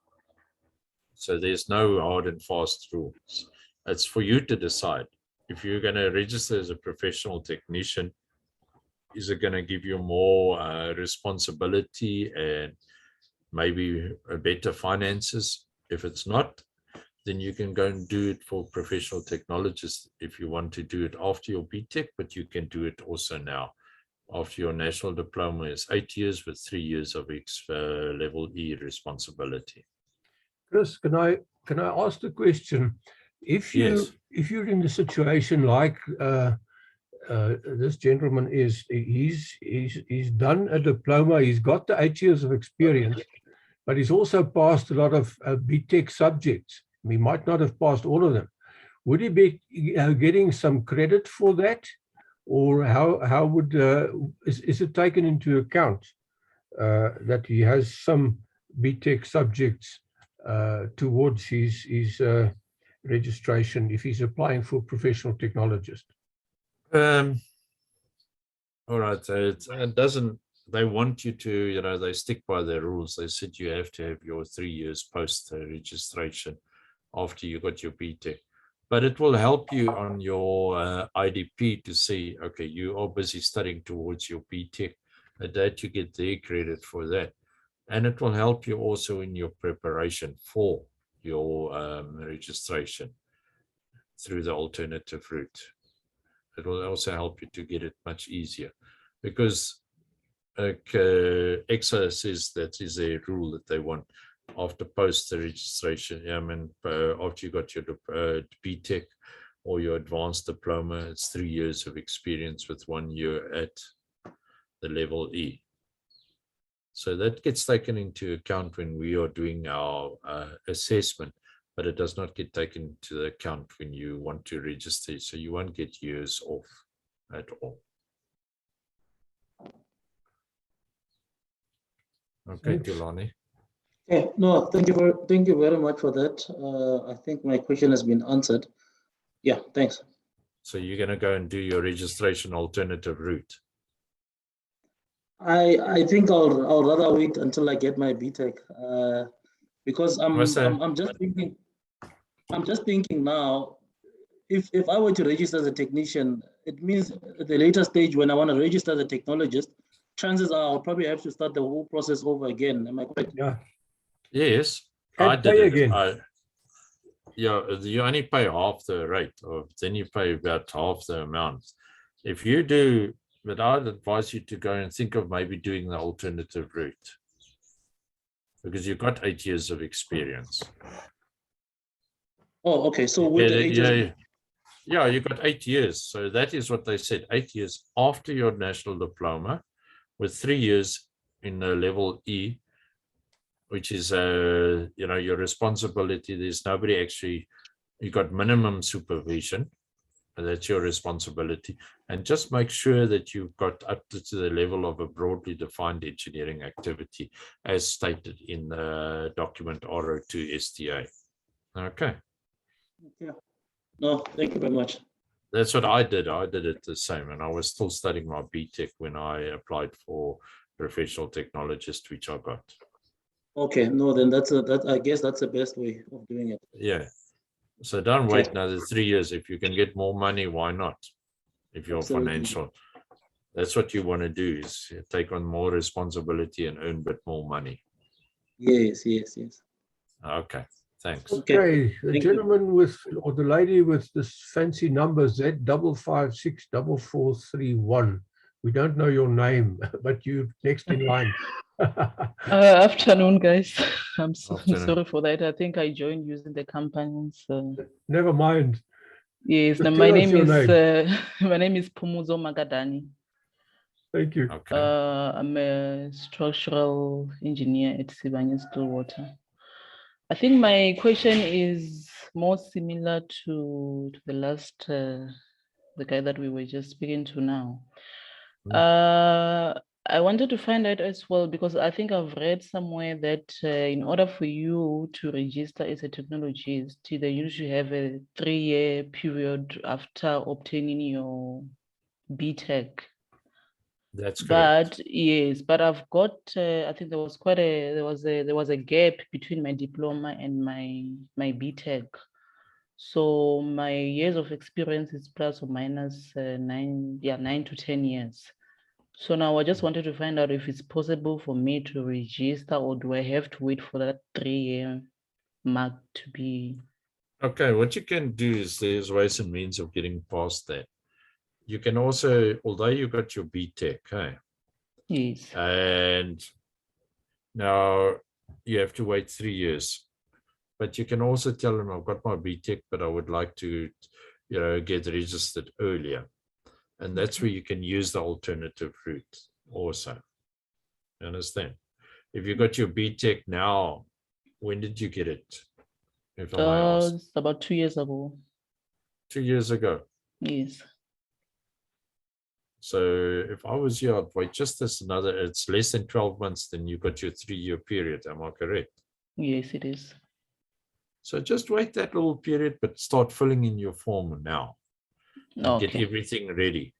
So there's no hard and fast rules. It's for you to decide. If you're going to register as a professional technician, is it going to give you more responsibility and maybe better finances? If it's not, then you can go and do it for professional technologists if you want to do it after your BTech, but you can do it also now. After your national diploma is 8 years with 3 years of level E responsibility. Chris, can I ask the question? If you're in the situation like this gentleman is, he's done a diploma, he's got the 8 years of experience, but he's also passed a lot of BTech subjects. He might not have passed all of them. Would he be getting some credit for that, or how would is it taken into account that he has some BTech subjects towards his registration if he's applying for professional technologist? All right, it doesn't, they want you to, they stick by their rules. They said you have to have your 3 years post registration after you got your BTech, but it will help you on your IDP to see, okay, you are busy studying towards your BTech, that you get their credit for that. And it will help you also in your preparation for your registration through the alternative route. It will also help you to get it much easier, because ECSA says that is a rule that they want after post registration. After you got your BTech or your advanced diploma, it's 3 years of experience with 1 year at the level E. So that gets taken into account when we are doing our assessment, but it does not get taken into account when you want to register. So you won't get years off at all. Okay, Thanks. Tulani. Yeah, no, thank you very much for that. I think my question has been answered. Yeah, thanks. So you're going to go and do your registration alternative route. I think I'll rather wait until I get my BTEC, because I'm just thinking now, if I were to register as a technician, it means at the later stage when I want to register as a technologist, chances are I'll probably have to start the whole process over again. Am I correct? Yeah. Yes, And I did pay it. again. Yeah, you only pay half the rate, or then you pay about half the amount. If you do, but I'd advise you to go and think of maybe doing the alternative route, because you've got 8 years of experience. Oh, okay. So with the 8 years, yeah, you got 8 years. So that is what they said, 8 years after your national diploma, with 3 years in level E, which is your responsibility. There's nobody actually, you got minimum supervision, and that's your responsibility. And just make sure that you've got up to the level of a broadly defined engineering activity, as stated in the document RO2 STA. Okay. yeah. No, thank you very much. That's what I did. I did it the same, and I was still studying my BTEC when I applied for professional technologist, which I got. Okay, no, then I guess that's the best way of doing it. Yeah. So don't wait another 3 years. If you can get more money, why not? If you're Absolutely. financial, that's what you want to do, is take on more responsibility and earn a bit more money. Yes. Okay, thanks. Okay, the Thank gentleman with, or the lady with this fancy number Z5564431. We don't know your name, but you next in line. Afternoon, guys. I'm Afternoon. sorry for that. I think I joined using the company's. Never mind. Yes, Just my tell us name your is name. my name is Pumuzo Magadani. Thank you. Okay. I'm a structural engineer at Sibanye Stillwater. I think my question is more similar to the last the guy that we were just speaking to now. I wanted to find out as well, because I think I've read somewhere that in order for you to register as a technologist, they usually have a 3-year period after obtaining your BTEC. That's correct. But yes, but I've got I think there was a gap between my diploma and my BTEC. So my years of experience is plus or minus 9 to 10 years. So now I just wanted to find out if it's possible for me to register, or do I have to wait for that 3-year mark to be? Okay, what you can do is there's ways and means of getting past that. You can also, although you got your BTEC, okay? Yes. And now you have to wait 3 years. But you can also tell them, I've got my BTEC, but I would like to, get registered earlier. And that's where you can use the alternative route also. You understand? If you got your BTEC now, when did you get it? If I may ask. It's about 2 years ago. 2 years ago. Yes. So if I was you, I'd wait just this another, it's less than 12 months, then you got your 3-year period. Am I correct? Yes, it is. So just wait that little period, but start filling in your form now. And get everything ready.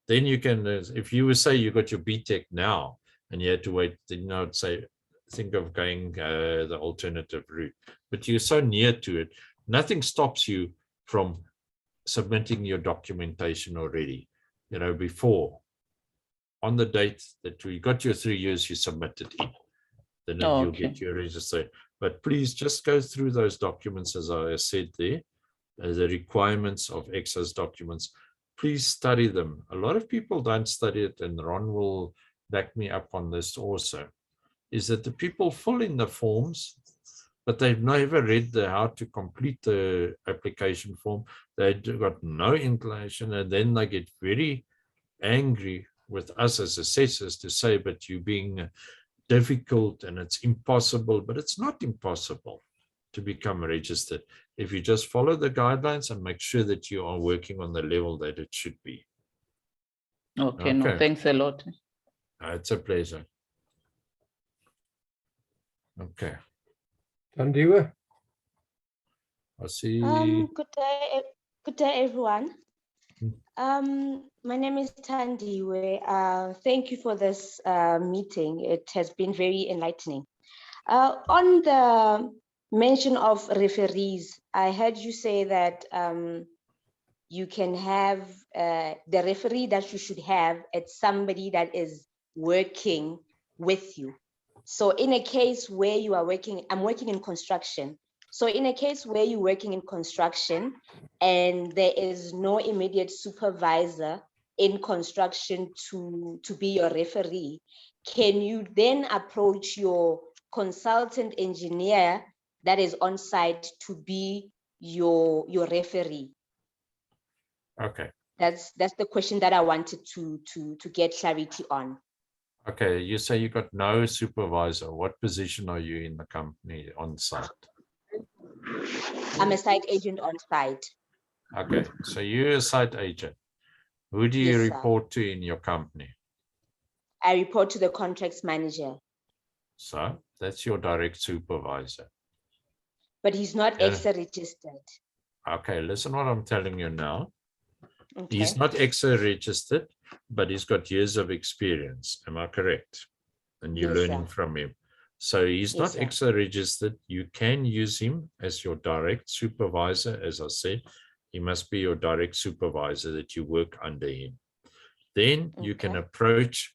Then you can, if you would say you got your BTEC now and you had to wait, then I would say, think of going the alternative route. But you're so near to it, nothing stops you from submitting your documentation already. Before, on the date that you got your 3 years, you submit it in. Then you'll get your register. But please just go through those documents, as I said there. The requirements of ECSA's documents, please study them. A lot of people don't study it, and Ron will back me up on this also, is that the people fill in the forms, but they've never read how to complete the application form. They've got no inclination, and then they get very angry with us as assessors to say, but you're being difficult and it's impossible. But it's not impossible to become registered if you just follow the guidelines and make sure that you are working on the level that it should be. Okay. No, thanks a lot. It's a pleasure. Okay. Tandiwe? I see. Good day, everyone. Hmm. My name is Tandiwe. Thank you for this meeting. It has been very enlightening. On the mention of referees, I heard you say that you can have the referee that you should have, it's somebody that is working with you. So in a case where you are working, I'm working in construction. So in a case where you're working in construction and there is no immediate supervisor in construction to be your referee, can you then approach your consultant engineer that is on site to be your referee? Okay. That's the question that I wanted to get clarity on. Okay. You say you got no supervisor. What position are you in the company on site? I'm a site agent on site. Okay. So you're a site agent. Who do you Yes, sir. report to in your company? I report to the contracts manager. So that's your direct supervisor. But he's not Yeah. ECSA registered. Okay. Listen what I'm telling you now. Okay. He's not ECSA registered, but he's got years of experience. Am I correct? And you're Yes, learning sir. from him. So he's Yes, not sir. ECSA registered. You can use him as your direct supervisor. As I said, he must be your direct supervisor that you work under him. Then you can Okay. approach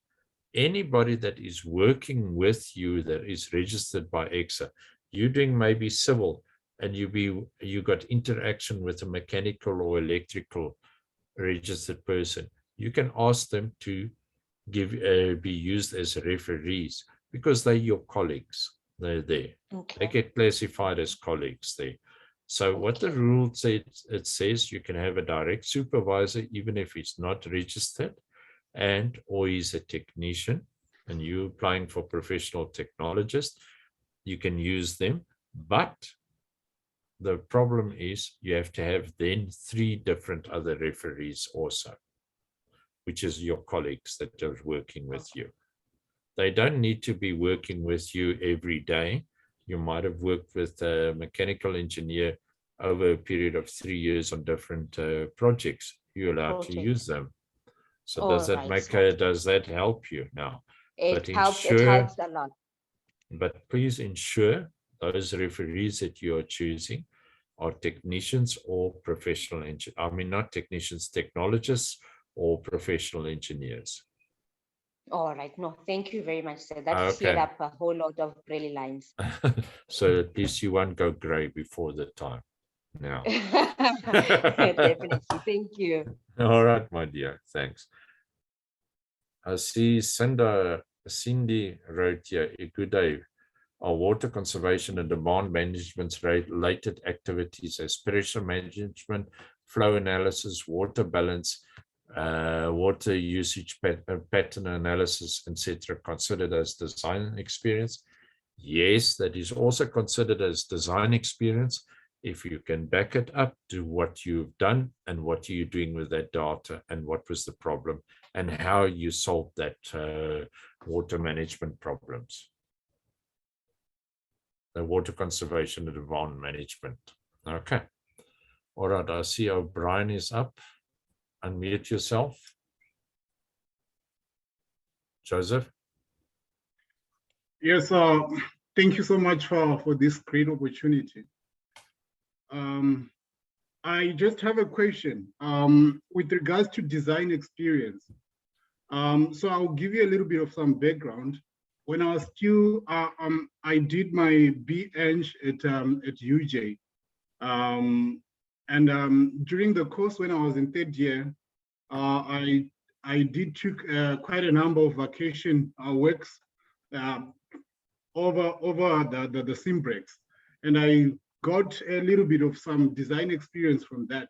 anybody that is working with you that is registered by ECSA. You're doing maybe civil and you got interaction with a mechanical or electrical registered person. You can ask them to be used as referees because they're your colleagues. They're there. Okay. They get classified as colleagues there. So what the Okay. rule says, it says you can have a direct supervisor even if he's not registered and or he's a technician and you're applying for professional technologist, you can use them. But the problem is you have to have then 3 different other referees also, which is your colleagues that are working with you. They don't need to be working with you every day. You might have worked with a mechanical engineer over a period of 3 years on different projects. You're allowed to use them. So does that Alright. does that help you now? But It helps a lot. But please ensure those referees that you are choosing are technicians or professional engineers. I mean, not technicians, technologists or professional engineers. All right. No, thank you very much, sir. That cleared Okay. up a whole lot of gray lines. So at least you won't go gray before the time now. Definitely. Thank you. All right, my dear. Thanks. I see Cindy wrote here, good day. Are water conservation and demand management related activities as pressure management, flow analysis, water balance, water usage pattern analysis, etc., considered as design experience? Yes, that is also considered as design experience if you can back it up to what you've done and what you're doing with that data and what was the problem and how you solved that water management problems. The water conservation and demand management. Okay. All right, I see O'Brien is up. Unmute yourself. Joseph. Yes, thank you so much for this great opportunity. I just have a question with regards to design experience. So I'll give you a little bit of some background. When I was still, I did my BEng at UJ. During the course when I was in 3rd year, I did took quite a number of vacation works over the sim breaks, and I got a little bit of some design experience from that.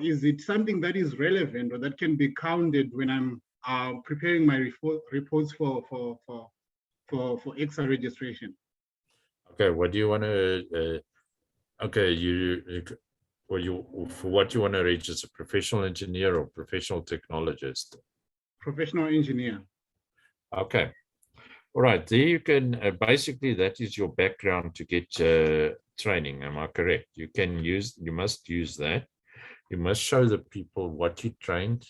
Is it something that is relevant or that can be counted when I'm preparing my reports for ECSA registration? Okay, what do you want to? Okay, for what you want to reach as a professional engineer or professional technologist? Professional engineer. Okay. All right, there you can, basically that is your background to get training, am I correct? You must use that. You must show the people what you trained,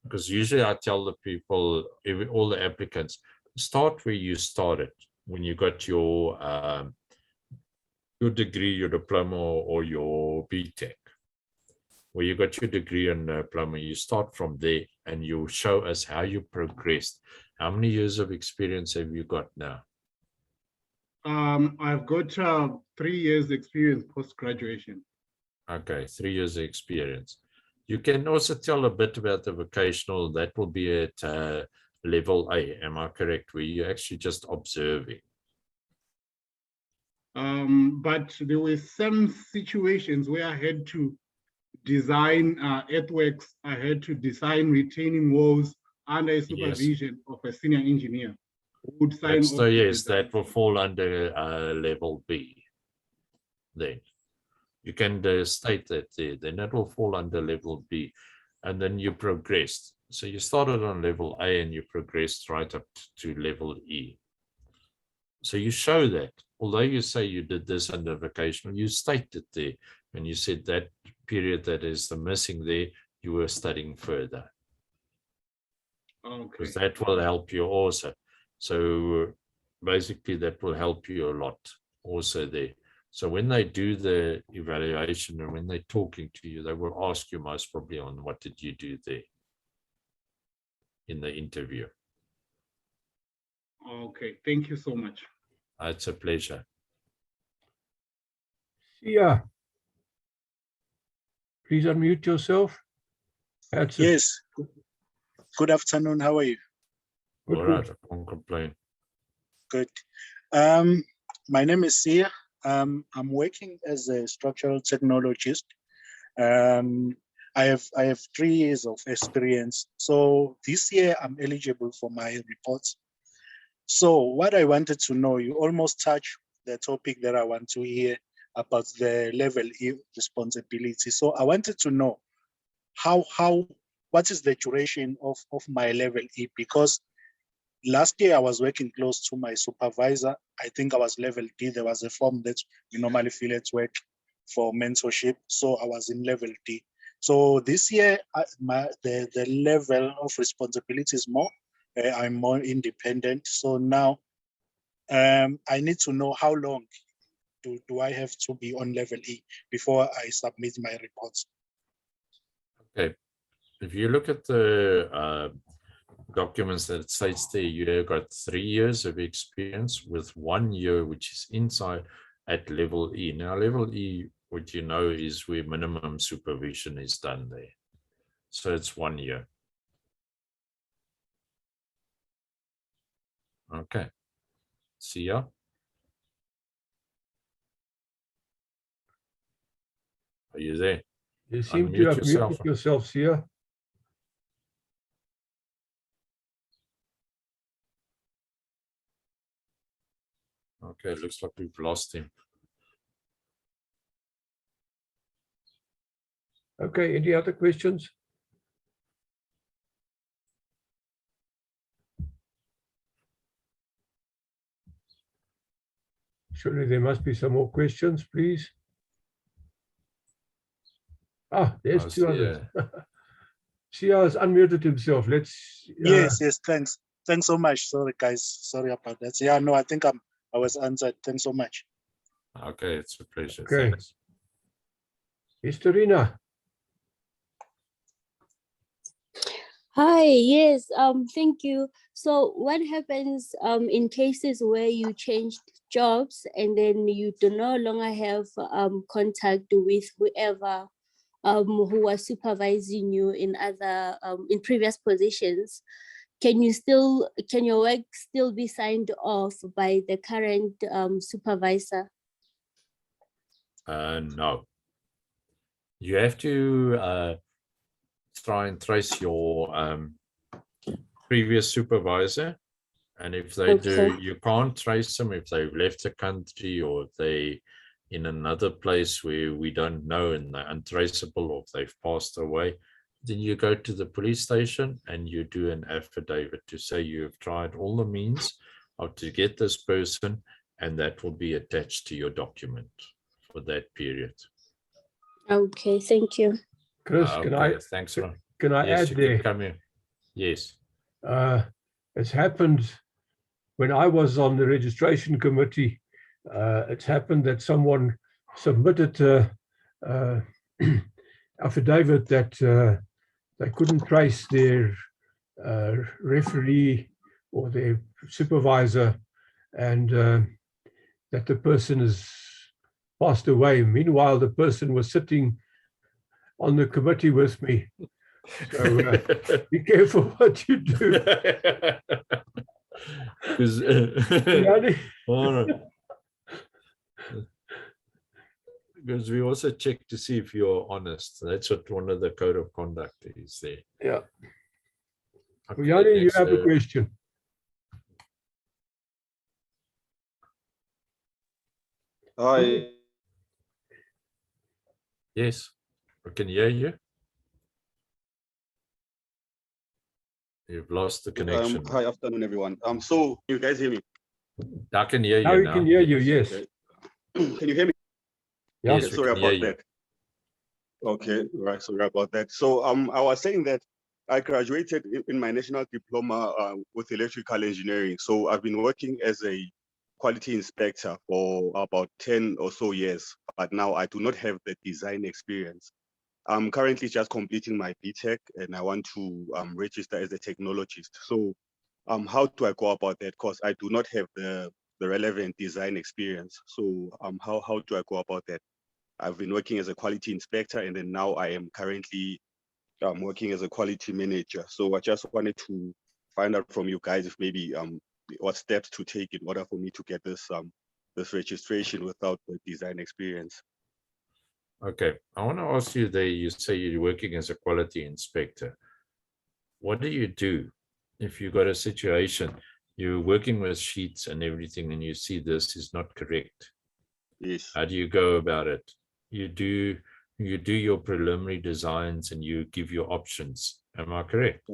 because usually I tell the people, all the applicants, start where you started, when you got your degree, your diploma, or your BTech. Where you got your degree and diploma, you start from there and you show us how you progressed. How many years of experience have you got now? I've got 3 years experience post-graduation. Okay, 3 years of experience. You can also tell a bit about the vocational. That will be at level A, am I correct? Where you're actually just observing. But there were some situations where I had to design earthworks. I had to design retaining walls under a supervision of a senior engineer who would sign off. Yes, that will fall under level B. Then you can state that there. Then that will fall under level B, and then you progressed. So you started on level A and you progressed right up to level E. So you show that, although you say you did this under vocational, you state it there, and you said that period that is the missing there, you were studying further. Okay. Because that will help you also. So basically that will help you a lot also there. So when they do the evaluation and when they're talking to you, they will ask you most probably on what did you do there in the interview. Okay, thank you so much. It's a pleasure. Yeah. Please unmute yourself. Yes. Good afternoon. How are you? All right, I can't complain. Good. My name is Sia. I'm working as a structural technologist. I have 3 years of experience. So this year I'm eligible for my reports. So what I wanted to know, you almost touched the topic that I want to hear about the level E responsibility. So I wanted to know what is the duration of my level E? Because last year I was working close to my supervisor. I think I was level D. There was a form that we normally fill at work for mentorship. So I was in level D. So this year, the level of responsibility is more. I'm more independent. So now I need to know how long do I have to be on level E before I submit my reports. Okay. If you look at the documents that it states there, you have got 3 years of experience with 1 year, which is inside at level E. Now, level E, what you know, is where minimum supervision is done there. So it's 1 year. Okay. See ya. Are you there? You seem to have muted yourself, Sia. Okay, looks like we've lost him. Okay, any other questions? Surely there must be some more questions, please. Ah, there's two others. Sia has unmuted himself. Let's. Yes, thanks. Thanks so much. Sorry, guys. Sorry about that. Yeah, no, I think I was answered. Thanks so much. Okay, it's a pleasure. Okay. Thanks. Estorina. Hi, yes, thank you. So what happens in cases where you changed jobs and then you do no longer have contact with whoever who was supervising you in other in previous positions? Can your work still be signed off by the current supervisor? No. You have to try and trace your previous supervisor, and if they do, you can't trace them if they've left the country or if they in another place where we don't know and they're untraceable, or if they've passed away. Then you go to the police station and you do an affidavit to say you have tried all the means to get this person, and that will be attached to your document for that period. Okay, thank you. Chris, can I Thanks, Ron. can I Yes, add you there? can come in. Yes. It's happened when I was on the registration committee. It's happened that someone submitted a affidavit that they couldn't trace their referee or their supervisor, and that the person has passed away. Meanwhile, the person was sitting on the committee with me. So be careful what you do. Because we also check to see if you're honest. That's what one of the code of conduct is there. Yeah. Okay, Yanni, you have a question. Hi. Yes, I can hear you. You've lost the connection. Hi, afternoon, everyone. So you guys hear me? I can hear you now. Now We can hear you, yes. Okay. Can you hear me? Yeah. Yes, okay, sorry about that. Okay, right, sorry about that. So I was saying that I graduated in my national diploma with electrical engineering. So I've been working as a quality inspector for about 10 or so years, but now I do not have the design experience. I'm currently just completing my BTech and I want to register as a technologist. So how do I go about that? Because I do not have the relevant design experience. So how do I go about that? I've been working as a quality inspector, and then now I am currently working as a quality manager. So I just wanted to find out from you guys if maybe what steps to take in order for me to get this this registration without the design experience. Okay, I want to ask you there, you say you're working as a quality inspector. What do you do if you've got a situation, you're working with sheets and everything, and you see this is not correct? Yes. How do you go about it? You do your preliminary designs and you give your options. Am I correct?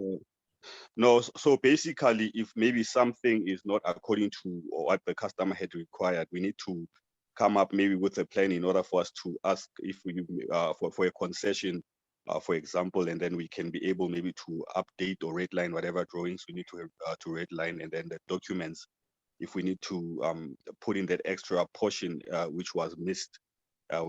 No, so basically, if maybe something is not according to what the customer had required, we need to come up maybe with a plan in order for us to ask if we for a concession, for example, and then we can be able maybe to update or redline whatever drawings we need to redline, and then the documents, if we need to put in that extra portion which was missed,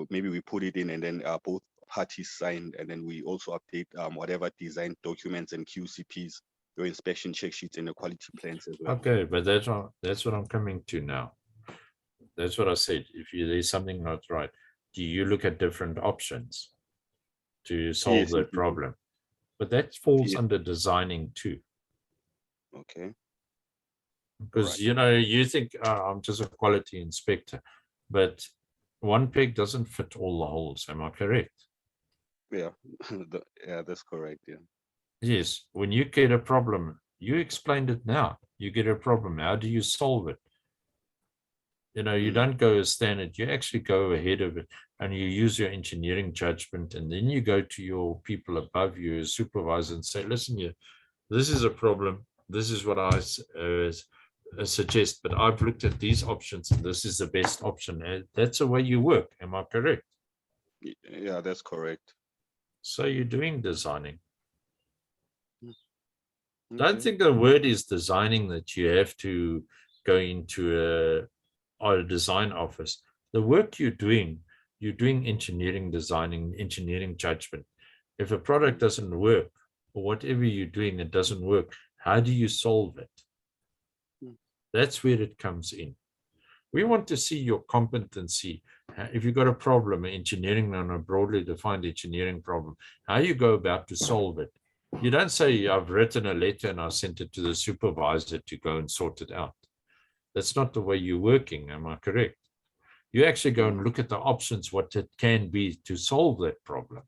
maybe we put it in, and then both parties signed, and then we also update whatever design documents and QCPs, your inspection check sheets, and the quality plans as well. Okay, but that's what I'm coming to now. That's what I said. If there's something not right, do you look at different options to solve that problem? But that falls under designing too. Okay. Because you think I'm just a quality inspector, but one peg doesn't fit all the holes. Am I correct? Yeah, yeah, that's correct. Yeah. Yes. When you get a problem, you explained it now. You get a problem. How do you solve it? You don't go as standard. You actually go ahead of it, and you use your engineering judgment, and then you go to your people above you, as supervisor, and say, "Listen, this is a problem. This is what I suggest, but I've looked at these options, and this is the best option." And that's the way you work. Am I correct? Yeah, that's correct. So you're doing designing. Okay. Don't think the word is designing that you have to go into a design office. The work you're doing engineering, designing, engineering judgment. If a product doesn't work, or whatever you're doing, it doesn't work, how do you solve it? That's where it comes in. We want to see your competency. If you've got a problem, engineering on a broadly defined engineering problem, how you go about to solve it. You don't say, I've written a letter and I sent it to the supervisor to go and sort it out. That's not the way you're working. Am I correct? You actually go and look at the options, what it can be to solve that problem.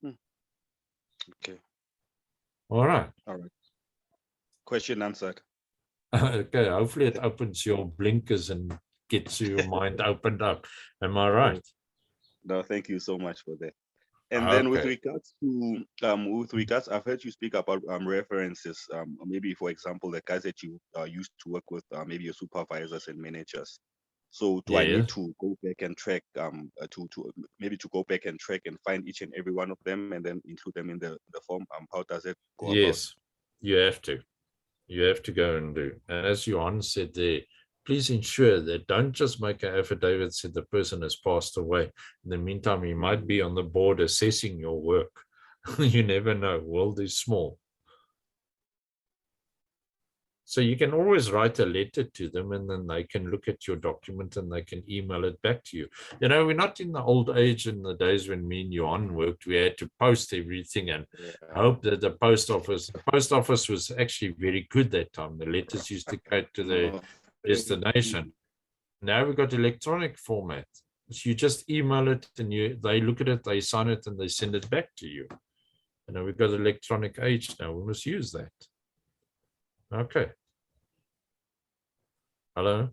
Okay. All right. All right. Question answered. Okay. Hopefully it opens your blinkers and gets your mind opened up. Am I right? No, thank you so much for that. And then with Okay. regards, I've heard you speak about references. Maybe, for example, the guys that you used to work with, maybe your supervisors and managers. So do I need Yes. to go back and track to go back and track and find each and every one of them and then include them in the form? How does it go about? Yes, you have to. You have to go and do. And as Johan said there, please ensure that don't just make an affidavit that the person has passed away. In the meantime, he might be on the board assessing your work. You never know. World is small. So you can always write a letter to them and then they can look at your document and they can email it back to you. You know, we're not in the old age in the days when me and Johan worked. We had to post everything and hope that the post office was actually very good that time. The letters used to go to the destination. Now we've got electronic format. So you just email it and they look at it, they sign it and they send it back to you. You know, we've got electronic age now. We must use that. Okay. Hello.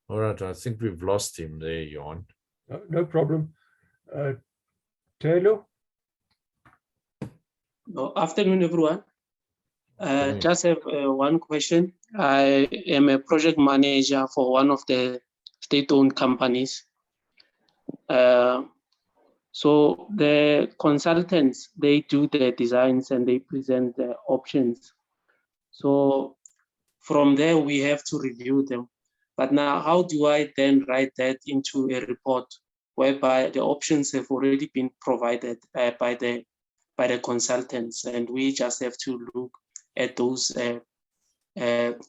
All right, I think we've lost him there, Johan. No problem. Taylor? Afternoon, everyone. Just have one question. I am a project manager for one of the state-owned companies. So the consultants, they do the designs and they present the options. So from there, we have to review them. But now, how do I then write that into a report whereby the options have already been provided by the consultants, and we just have to look at those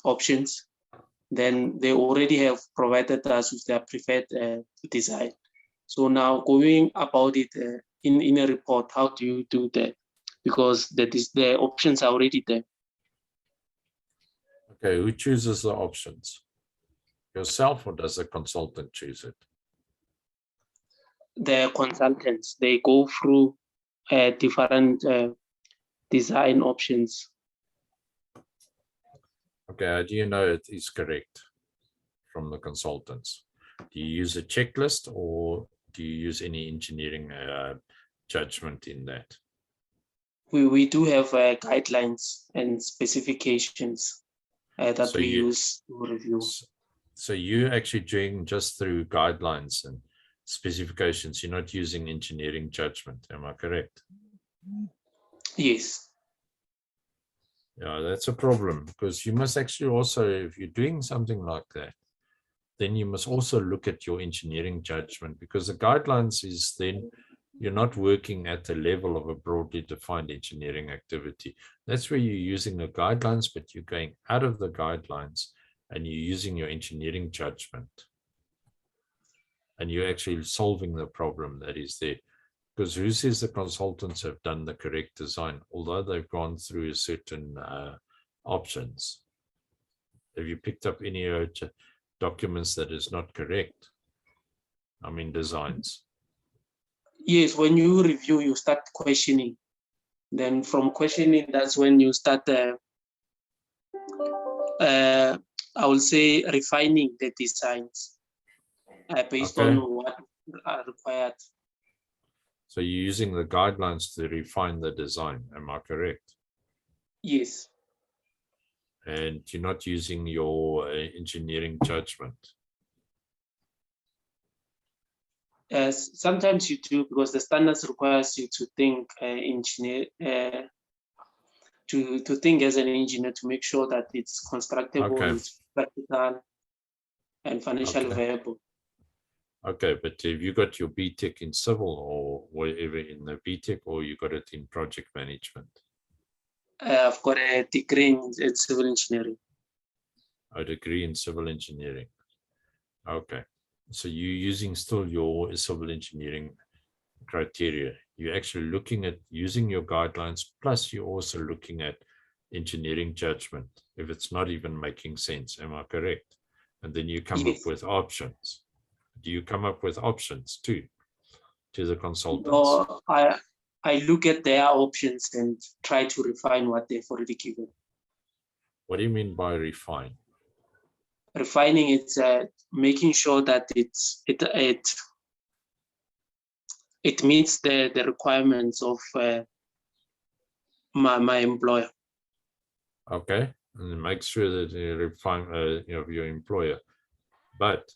options? Then they already have provided us with their preferred design. So now going about it in a report, how do you do that? Because the options are already there. Okay, who chooses the options? Yourself or does the consultant choose it? The consultants, they go through different design options. Okay, how do you know it is correct from the consultants? Do you use a checklist or do you use any engineering judgment in that? We do have guidelines and specifications that So we use to review. So you're actually doing just through guidelines and specifications. You're not using engineering judgment. Am I correct? Yes. Yeah, that's a problem because you must actually also, if you're doing something like that, then you must also look at your engineering judgment, because the guidelines is then you're not working at the level of a broadly defined engineering activity. That's where you're using the guidelines, but you're going out of the guidelines and you're using your engineering judgment. And you're actually solving the problem that is there. Because who says the consultants have done the correct design, although they've gone through certain options? Have you picked up any documents that is not correct? I mean, designs. Yes, when you review, you start questioning. Then from questioning, that's when you start, I will say, refining the designs based on what are required. So you're using the guidelines to refine the design, am I correct? Yes. And you're not using your engineering judgment. Sometimes you do, because the standards requires you to think to think as an engineer to make sure that it's constructible, it's practical, and financially viable. Okay, but have you got your BTEC in civil or whatever in the BTEC, or you got it in project management? I've got a degree in civil engineering. A degree in civil engineering. Okay. So you're using still your civil engineering criteria. You're actually looking at using your guidelines, plus you're also looking at engineering judgment, if it's not even making sense. Am I correct? And then you come up with options. Do you come up with options too, to the consultants? No, I look at their options and try to refine what they've already given. What do you mean by refine? Refining, it's making sure that it it meets the requirements of my employer. Okay, and make sure that you refine your employer, but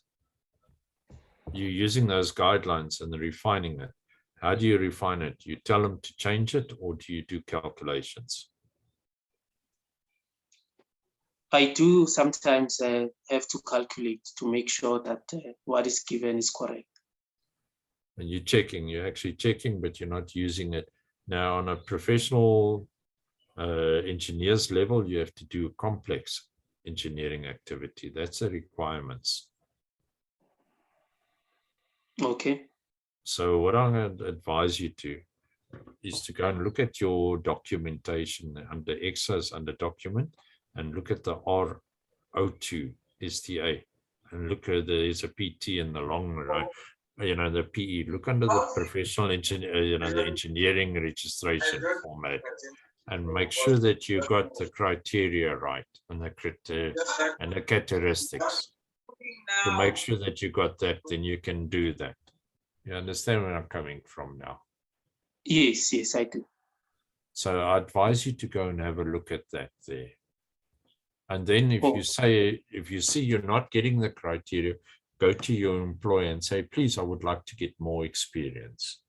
you're using those guidelines and refining it. How do you refine it? You tell them to change it, or do you do calculations? I do sometimes have to calculate to make sure that what is given is correct. And you're actually checking, but you're not using it. Now, on a professional engineer's level, you have to do complex engineering activity. That's the requirements. Okay. So what I'm going to advise you to is to go and look at your documentation under ECSA's under document, and look at the R02 STA, and look at there's a PT in the long run, the PE. Look under the professional engineer, the engineering registration format, and make sure that you got the criteria right and the characteristics. To make sure that you got that, then you can do that. You understand where I'm coming from now? Yes, yes, I do. So I advise you to go and have a look at that there. And then if you see you're not getting the criteria, go to your employer and say, please, I would like to get more experience.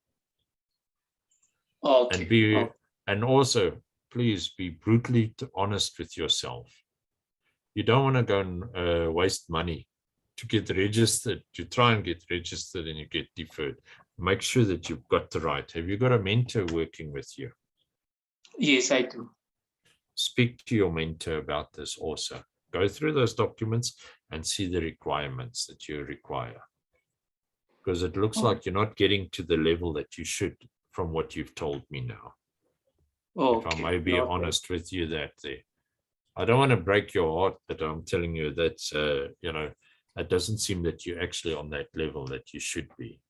Okay. And also, please be brutally honest with yourself. You don't want to go and waste money to get registered, to try and get registered, and you get deferred. Make sure that you've got the right. Have you got a mentor working with you? Yes, I do. Speak to your mentor about this also. Go through those documents and see the requirements that you require. Because it looks like you're not getting to the level that you should from what you've told me now. Okay. If I may be honest with you there. I don't want to break your heart, but I'm telling you that, it doesn't seem that you're actually on that level that you should be.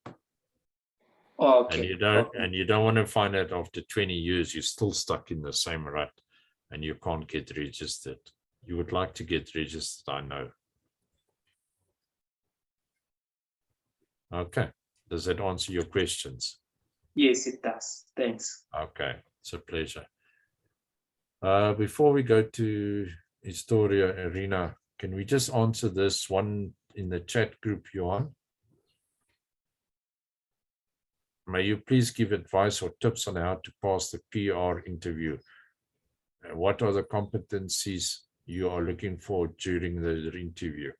Okay. And you don't want to find out after 20 years, you're still stuck in the same rut and you can't get registered. You would like to get registered, I know. Okay. Does that answer your questions? Yes, it does. Thanks. Okay. It's a pleasure. Before we go to Historia Arena, can we just answer this one in the chat group you're on? May you please give advice or tips on how to pass the PR interview? What are the competencies you are looking for during the interview?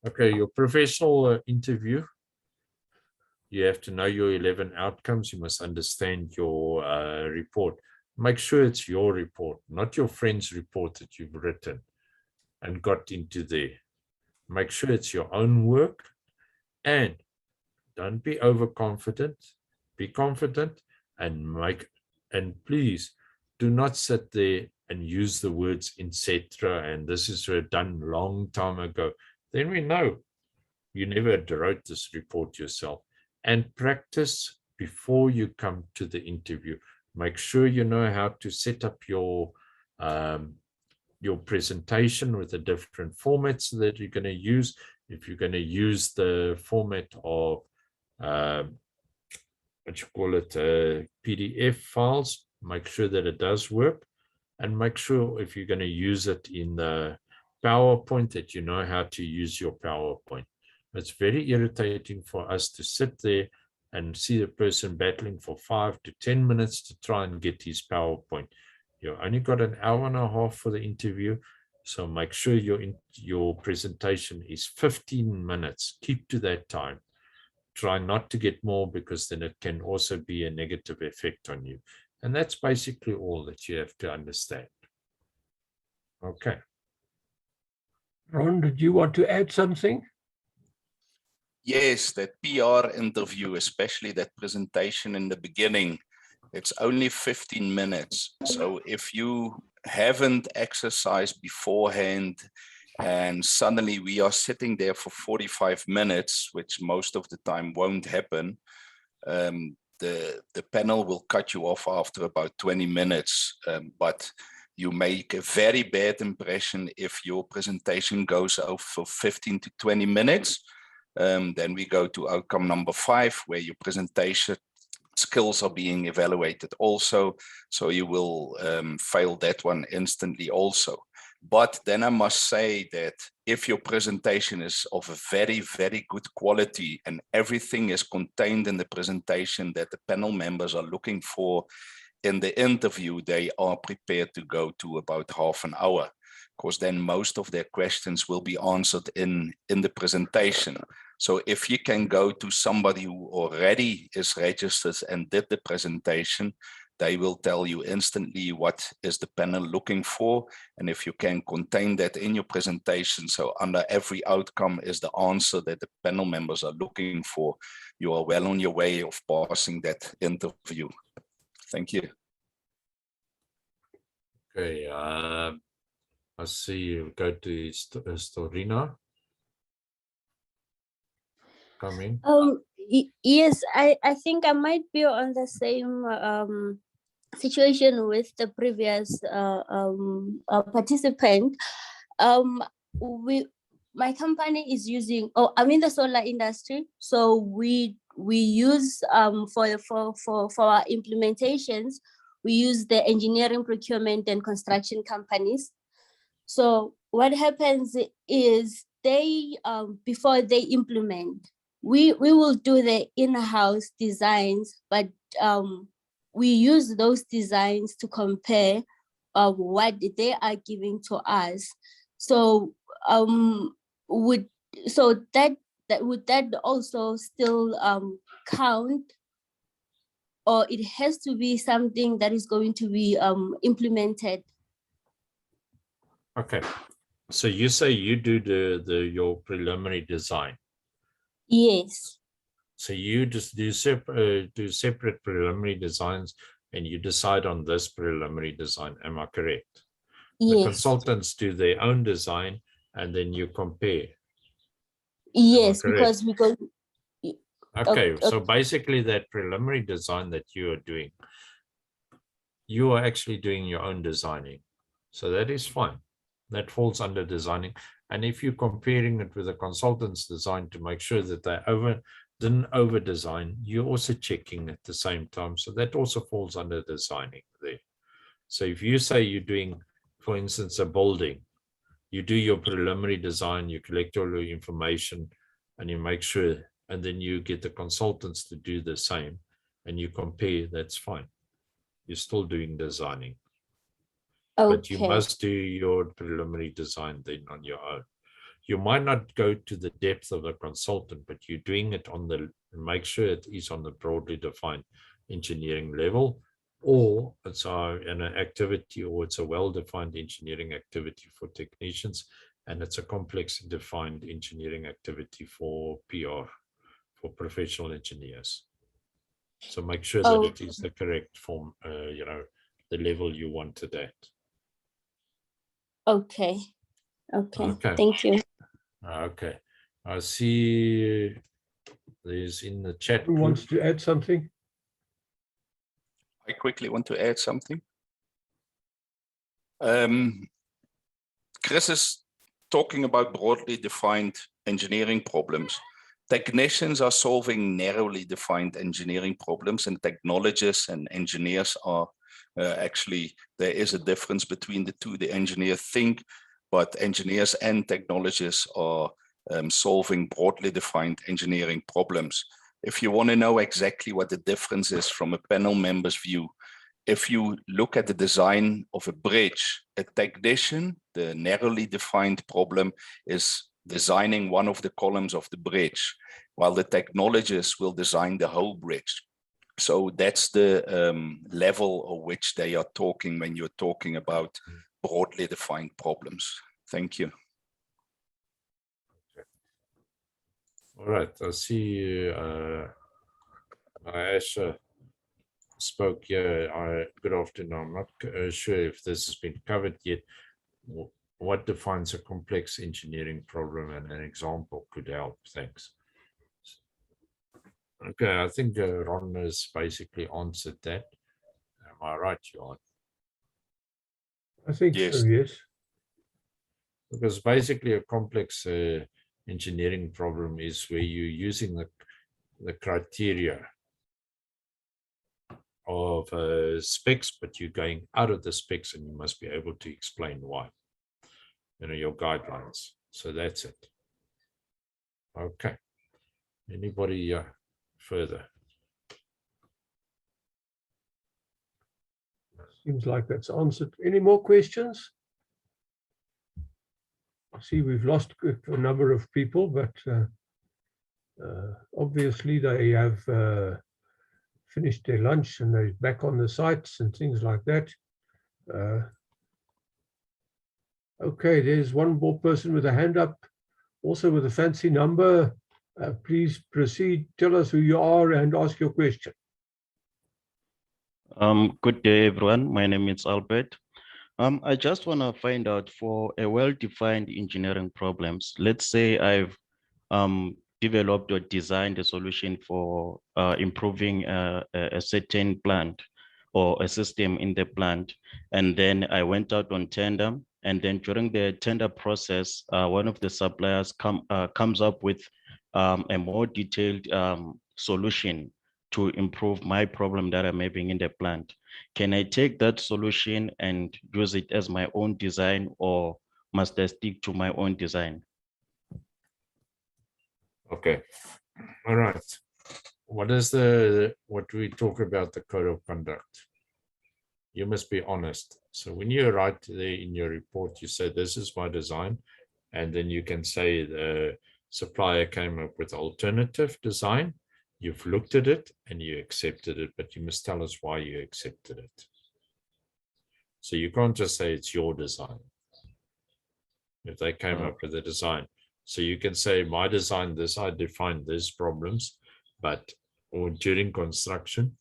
Okay, your professional interview, you have to know your 11 outcomes. You must understand your report. Make sure it's your report, not your friend's report that you've written and got into there. Make sure it's your own work, and don't be overconfident. Be confident and please do not sit there and use the words etc. and this is done long time ago. Then we know you never wrote this report yourself. And practice before you come to the interview. Make sure you know how to set up your presentation with the different formats that you're going to use. If you're going to use the format of PDF files, make sure that it does work, and make sure if you're going to use it in the PowerPoint that you know how to use your PowerPoint. It's very irritating for us to sit there and see the person battling for 5 to 10 minutes to try and get his PowerPoint. You only got an hour and a half for the interview, so make sure your presentation is 15 minutes. Keep to that time. Try not to get more, because then it can also be a negative effect on you. And that's basically all that you have to understand. Okay. Ron, did you want to add something? Yes, that PR interview, especially that presentation in the beginning, it's only 15 minutes. So if you haven't exercised beforehand and suddenly we are sitting there for 45 minutes, which most of the time won't happen, the panel will cut you off after about 20 minutes. But you make a very bad impression if your presentation goes over for 15 to 20 minutes. Then we go to outcome number 5, where your presentation skills are being evaluated also. So you will fail that one instantly also. But then I must say that if your presentation is of a very, very good quality and everything is contained in the presentation that the panel members are looking for in the interview, they are prepared to go to about half an hour, because then most of their questions will be answered in the presentation. So if you can go to somebody who already is registered and did the presentation, they will tell you instantly what is the panel looking for. And if you can contain that in your presentation, so under every outcome is the answer that the panel members are looking for, you are well on your way of passing that interview. Thank you. Okay, I see you go to Storina. Come in. Yes, I think I might be on the same situation with the previous participant. My company is using, I'm in the solar industry, so we use for our implementations, we use the engineering, procurement, and construction companies. So what happens is they before they implement, we will do the in-house designs, but we use those designs to compare what they are giving to us. So would that also still count, or it has to be something that is going to be implemented? Okay, so you say you do your preliminary design. Yes. So you just do separate preliminary designs, and you decide on this preliminary design. Am I correct? Yes. The consultants do their own design, and then you compare. Yes, because okay, so basically that preliminary design that you are doing, you are actually doing your own designing. So that is fine. That falls under designing. And if you're comparing it with a consultant's design to make sure that they didn't over design, you're also checking at the same time. So that also falls under designing there. So if you say you're doing, for instance, a building, you do your preliminary design, you collect all your information, and you make sure, and then you get the consultants to do the same, and you compare, that's fine. You're still doing designing. Okay. But you must do your preliminary design then on your own. You might not go to the depth of the consultant, but you're doing it on the, make sure it is on the broadly defined engineering level, or it's an activity, or it's a well-defined engineering activity for technicians, and it's a complex defined engineering activity for PR, for professional engineers. So make sure that it is the correct form, the level you want it at. Okay. Thank you. Okay, I see there's in the chat. Who wants to add something? I quickly want to add something. Chris is talking about broadly defined engineering problems. Technicians are solving narrowly defined engineering problems, and technologists and engineers are actually, there is a difference between the two. The engineers think, but engineers and technologists are solving broadly defined engineering problems. If you want to know exactly what the difference is from a panel member's view, if you look at the design of a bridge, a technician, the narrowly defined problem is designing one of the columns of the bridge, while the technologists will design the whole bridge. So that's the level of which they are talking when you're talking about broadly defined problems. Thank you. All right, I see Aisha spoke here. Good afternoon. I'm not sure if this has been covered yet. What defines a complex engineering problem, and an example could help. Thanks. Okay, I think Ron has basically answered that. Am I right, Johan? I think so, yes. Because basically a complex engineering problem is where you're using the criteria specs, but you're going out of the specs, and you must be able to explain why. Your guidelines. So that's it. Okay. Anybody further? Seems like that's answered. Any more questions? I see we've lost a number of people, but obviously they have finished their lunch and they're back on the sites and things like that. Okay, there's one more person with a hand up, also with a fancy number. Please proceed, tell us who you are and ask your question. Good day, everyone. My name is Albert. I just want to find out, for a well-defined engineering problems, let's say I've developed or designed a solution for improving a certain plant or a system in the plant, and then I went out on tender, and then during the tender process, one of the suppliers comes up with a more detailed solution to improve my problem that I'm having in the plant. Can I take that solution and use it as my own design, or must I stick to my own design? Okay. All right. What we talk about the code of conduct? You must be honest. So when you write there in your report, you say, this is my design. And then you can say the supplier came up with alternative design. You've looked at it and you accepted it, but you must tell us why you accepted it. So you can't just say it's your design. If they came up with a design. So you can say, my design, this, I defined these problems, but or during construction,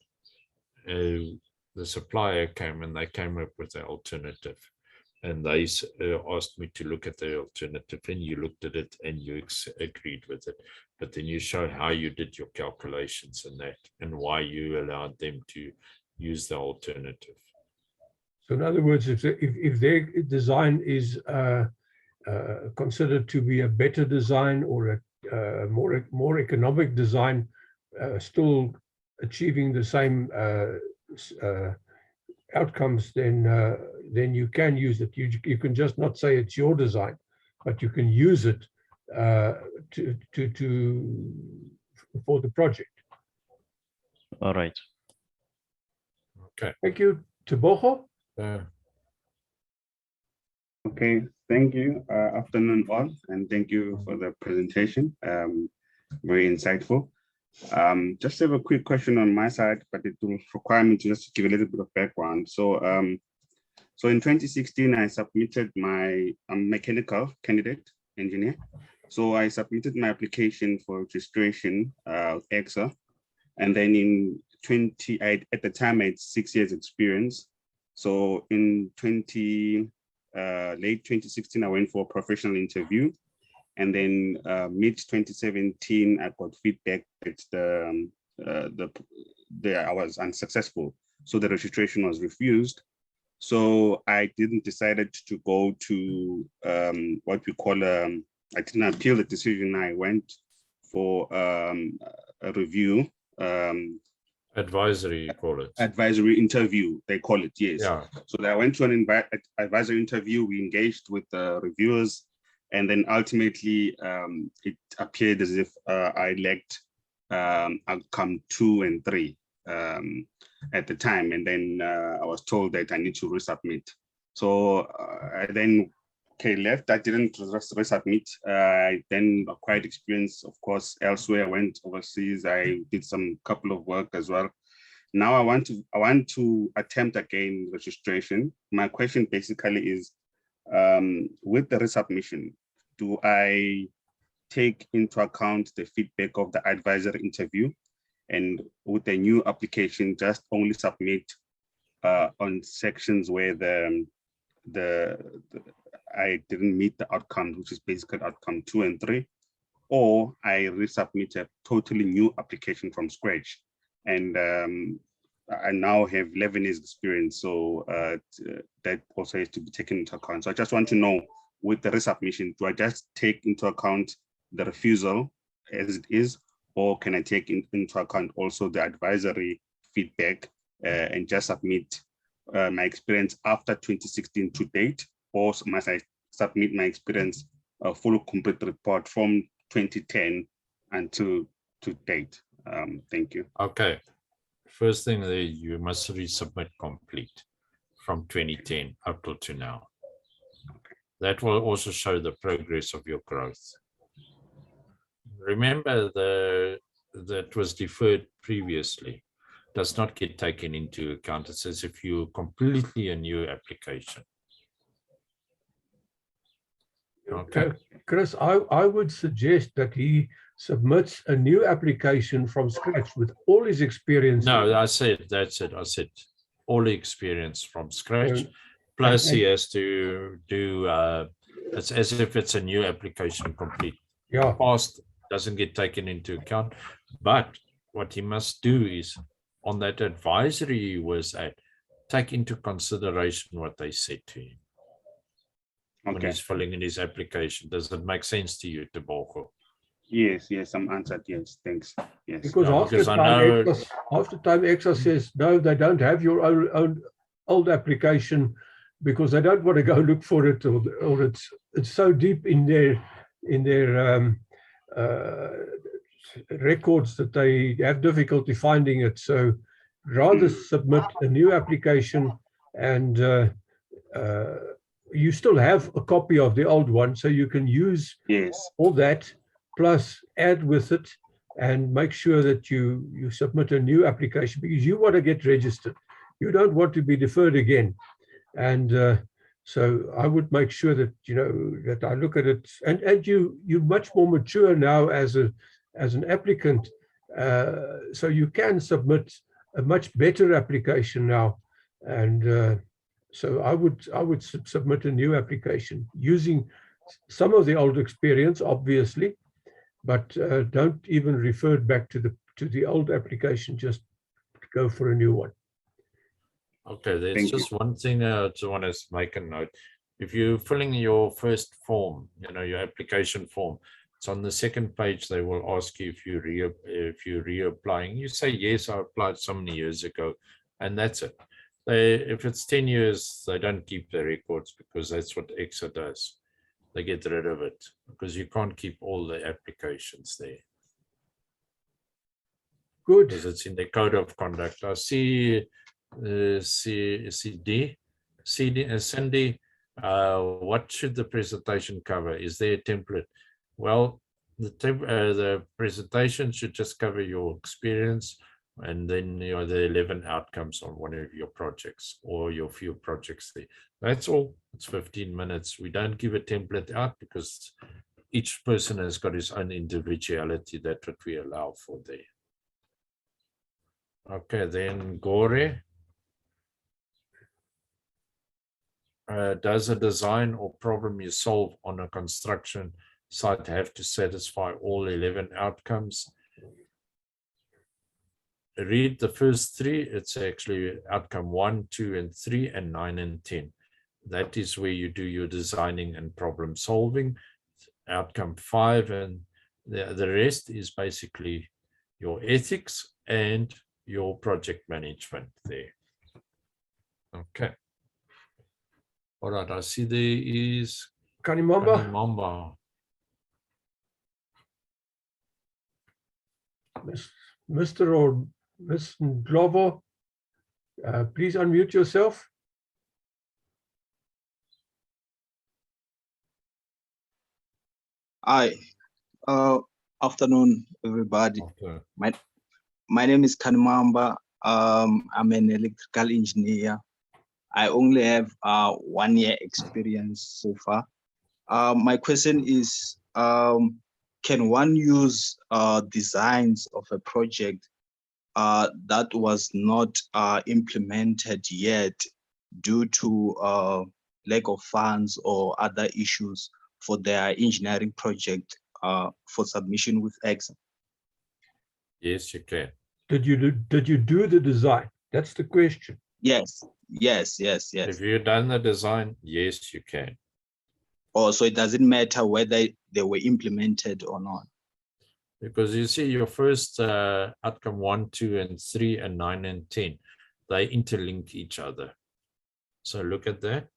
the supplier came and they came up with an alternative. And they asked me to look at the alternative, and you looked at it and you agreed with it. But then you showed how you did your calculations and that, and why you allowed them to use the alternative. So in other words, if their design is considered to be a better design or a more economic design, still achieving the same outcomes, then you can use it. You can just not say it's your design, but you can use it for the project. All right. Okay. Thank you. Tebogo? Okay, thank you. Afternoon all, and thank you for the presentation. Very insightful. Just have a quick question on my side, but it will require me to just give a little bit of background. So, so in 2016, I submitted my mechanical candidate engineer. So I submitted my application for registration, ECSA, and then in at the time I had 6 years experience. So in late 2016, I went for a professional interview. And then mid 2017, I got feedback that I was unsuccessful. So the registration was refused. So I didn't decided to go to what we call, I didn't appeal the decision. I went for a review. Advisory, you call it. Advisory interview, they call it, yes. Yeah. So I went to an advisory interview. We engaged with the reviewers. And then ultimately, it appeared as if I lacked outcome 2 and 3 at the time. And then I was told that I need to resubmit. So I then left. I didn't resubmit. I then acquired experience, of course, elsewhere. I went overseas. I did some couple of work as well. Now I want to attempt again registration. My question basically is, with the resubmission, do I take into account the feedback of the advisory interview, and with the new application just only submit on sections where I didn't meet the outcome, which is basically outcome 2 and 3, or I resubmit a totally new application from scratch? And I now have 11 years experience, so that also has to be taken into account. So I just want to know, with the resubmission, do I just take into account the refusal as it is, or can I take into account also the advisory feedback and just submit my experience after 2016 to date, or must I submit my experience, a full complete report from 2010 until to date? Thank you. Okay. First thing there, you must resubmit complete from 2010 up to now. That will also show the progress of your growth. Remember, that was deferred previously does not get taken into account. It says if you completely a new application. Okay. Chris, I would suggest that he submits a new application from scratch with all his experience. No, I said, that's it. I said all the experience from scratch. And- Plus and- he has to do, it's as if it's a new application complete. Yeah. Past doesn't get taken into account. But what he must do is on that advisory he was at, take into consideration what they said to him. When he's filling in his application. Does it make sense to you, Tebogo? Yes, I'm answered. Yes, thanks. Yes. Because No, after because I time, know- ECSA says, no, they don't have your own old application because they don't want to go look for it, or it's so deep in their records that they have difficulty finding it. So rather submit a new application, and you still have a copy of the old one, so you can use all that plus add with it and make sure that you submit a new application, because you want to get registered. You don't want to be deferred again. And so I would make sure that, that I look at it, and you're much more mature now as an applicant, so you can submit a much better application now. And so I would submit a new application using some of the old experience, obviously, but don't even refer back to the old application. Just go for a new one. Okay, there's just one thing I just want to make a note. If you're filling your first form, your application form, it's on the second page. They will ask you if you're reapplying. You say yes, I applied so many years ago, and that's it. If it's 10 years, they don't keep the records, because that's what ECSA does. They get rid of it because you can't keep all the applications there. Good. Because it's in the code of conduct. I see Cindy, what should the presentation cover? Is there a template? Well, the presentation should just cover your experience, and then the 11 outcomes on one of your projects or your few projects there. That's all. It's 15 minutes. We don't give a template out because each person has got his own individuality. That's what we allow for there. Okay, then Gore. Does a design or problem you solve on a construction site have to satisfy all 11 outcomes? Read the first three. It's actually outcome 1, 2, and 3, and 9 and 10. That is where you do your designing and problem solving. Outcome 5, and the rest is basically your ethics and your project management there. Okay. All right, I see there is Kanimamba. Mr. or Ms. Ndlovu, please unmute yourself. Hi, afternoon, everybody. My name is Kanimamba. I'm an electrical engineer. I only have 1 year experience so far. My question is, can one use designs of a project that was not implemented yet due to lack of funds or other issues for their engineering project for submission with ECSA? Yes, you can. Did you do the design? That's the question. Yes. If you've done the design, yes, you can. Oh, so it doesn't matter whether they were implemented or not. Because you see your first outcome 1, 2, and 3, and 9 and 10. they interlink each other. So look at that.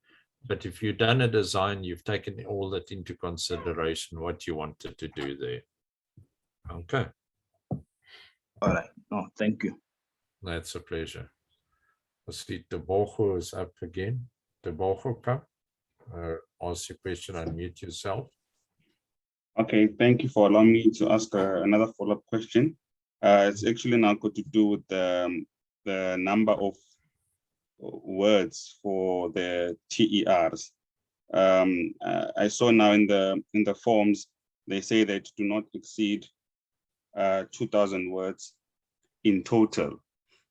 But if you've done a design, you've taken all that into consideration, what you wanted to do there. Okay. All right. No, thank you. That's a pleasure. I see Tebogo is up again. Tebogo, come. Ask your question, unmute yourself. Okay, thank you for allowing me to ask another follow-up question. It's actually now got to do with the number of words for the TERs. I saw now in the forms, they say that do not exceed 2,000 words in total.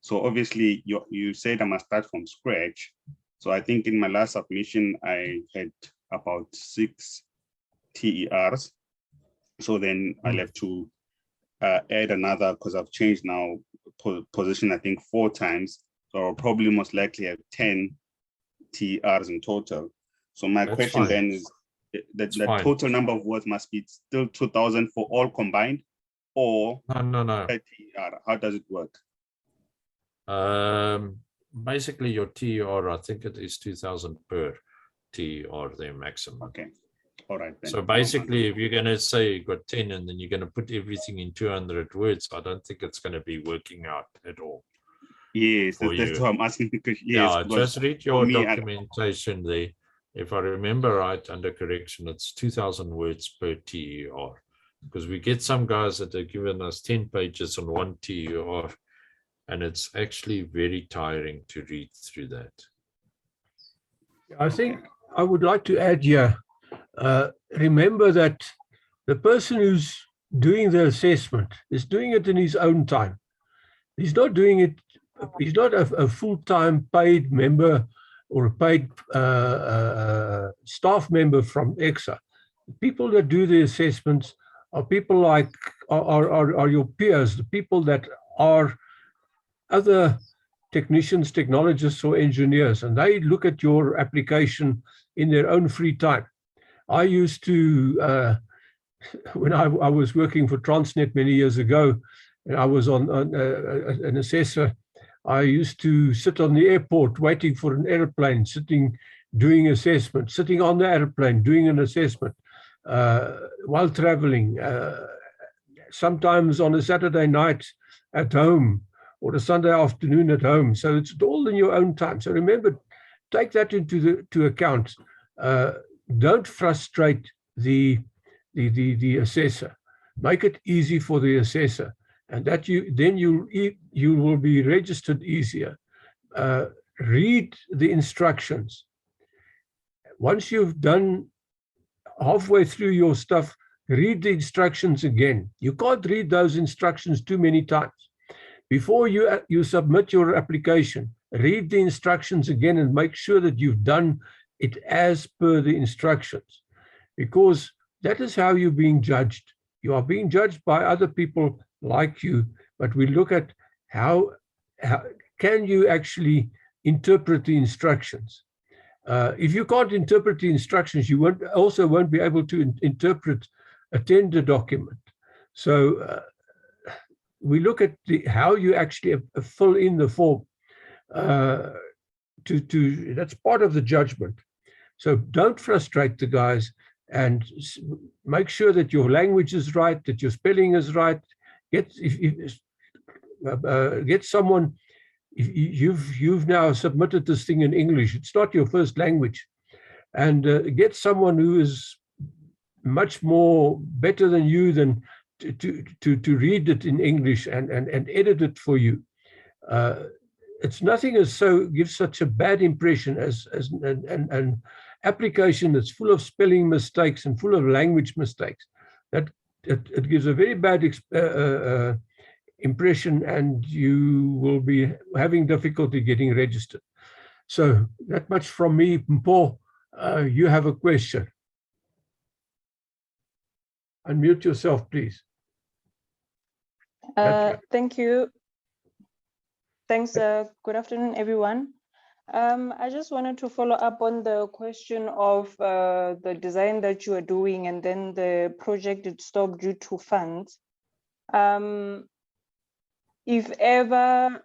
So obviously you said I must start from scratch. So I think in my last submission, I had about 6 TERs. So then I'll have to add another, because I've changed now position, I think 4 times. So I'll probably most likely have 10 TERs in total. So my question then is that the total number of words must be still 2,000 for all combined, or no. per TER? How does it work? Basically your TER, I think it is 2,000 per TER, their maximum. Okay. All right. Then. So basically, if you're going to say you've got 10 and then you're going to put everything in 200 words, I don't think it's going to be working out at all. Yes, that's what I'm asking. Because, yes, yeah, just read your documentation there. If I remember right, under correction, it's 2,000 words per TER. Because we get some guys that are given us 10 pages on one TER, and it's actually very tiring to read through that. I think I would like to add here, remember that the person who's doing the assessment is doing it in his own time. He's not doing it, he's not a full-time paid member or a paid staff member from ECSA. The people that do the assessments are people like, are your peers, the people that are other technicians, technologists, or engineers, and they look at your application in their own free time. I used to, when I was working for Transnet many years ago, and I was on an assessor, I used to sit on the airport waiting for an airplane, doing assessment, sitting on the airplane, doing an assessment while traveling, sometimes on a Saturday night at home, or a Sunday afternoon at home. So it's all in your own time. So remember, take that into account. Don't frustrate the assessor. Make it easy for the assessor, and that you will be registered easier. Read the instructions. Once you've done halfway through your stuff, read the instructions again. You can't read those instructions too many times. Before you submit your application, read the instructions again and make sure that you've done it as per the instructions, because that is how you're being judged. You are being judged by other people like you, but we look at how can you actually interpret the instructions. If you can't interpret the instructions, you won't be able to interpret a tender document. So we look at how you actually fill in the form. That's part of the judgment. So don't frustrate the guys, and make sure that your language is right, that your spelling is right. Get someone. You've now submitted this thing in English. It's not your first language, and get someone who is much more better than you than to read it in English and edit it for you. It's nothing as so gives such a bad impression as an application that's full of spelling mistakes and full of language mistakes. That it gives a very bad impression, and you will be having difficulty getting registered. So that much from me. Paul, you have a question. Unmute yourself, please. Thank you. Thanks. Good afternoon, everyone. I just wanted to follow up on the question of the design that you are doing, and then the project it stopped due to funds. if ever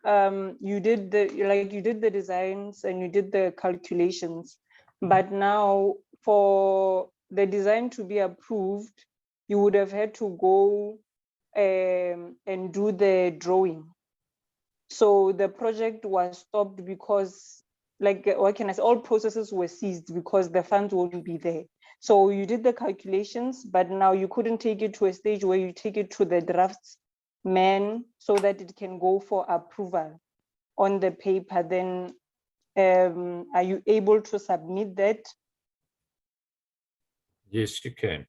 you did the designs and you did the calculations, but now for the design to be approved, you would have had to go and do the drawing. So the project was stopped because, like, what can I say, all processes were seized because the funds won't be there. So you did the calculations, but now you couldn't take it to a stage where you take it to the draftsman so that it can go for approval on the paper. Then are you able to submit that? Yes, you can.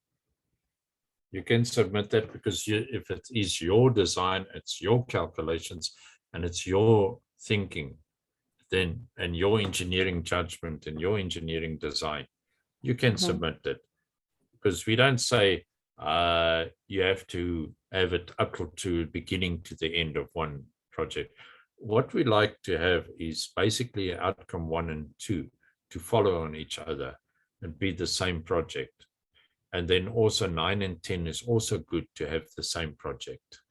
You can submit that because if it is your design, it's your calculations, and it's your thinking, then, and your engineering judgment and your engineering design, you can submit it. Because we don't say you have to have it up to beginning to the end of one project. What we like to have is basically outcome 1 and 2 to follow on each other and be the same project. And then also 9 and 10 is also good to have the same project,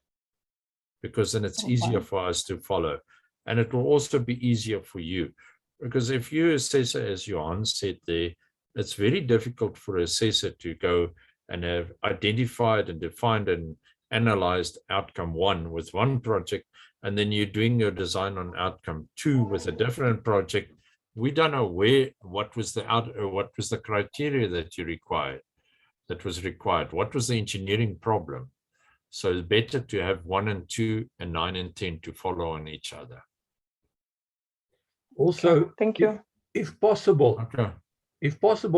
because then it's easier for us to follow. And it will also be easier for you, because if you assessor, as Johan said there, it's very difficult for an assessor to go and have identified and defined and analyzed outcome 1 with one project, and then you're doing your design on outcome 2 with a different project. We don't know what was the criteria that was required, what was the engineering problem. So it's better to have 1 and 2 and 9 and 10 to follow on each other. Also, thank you. If possible,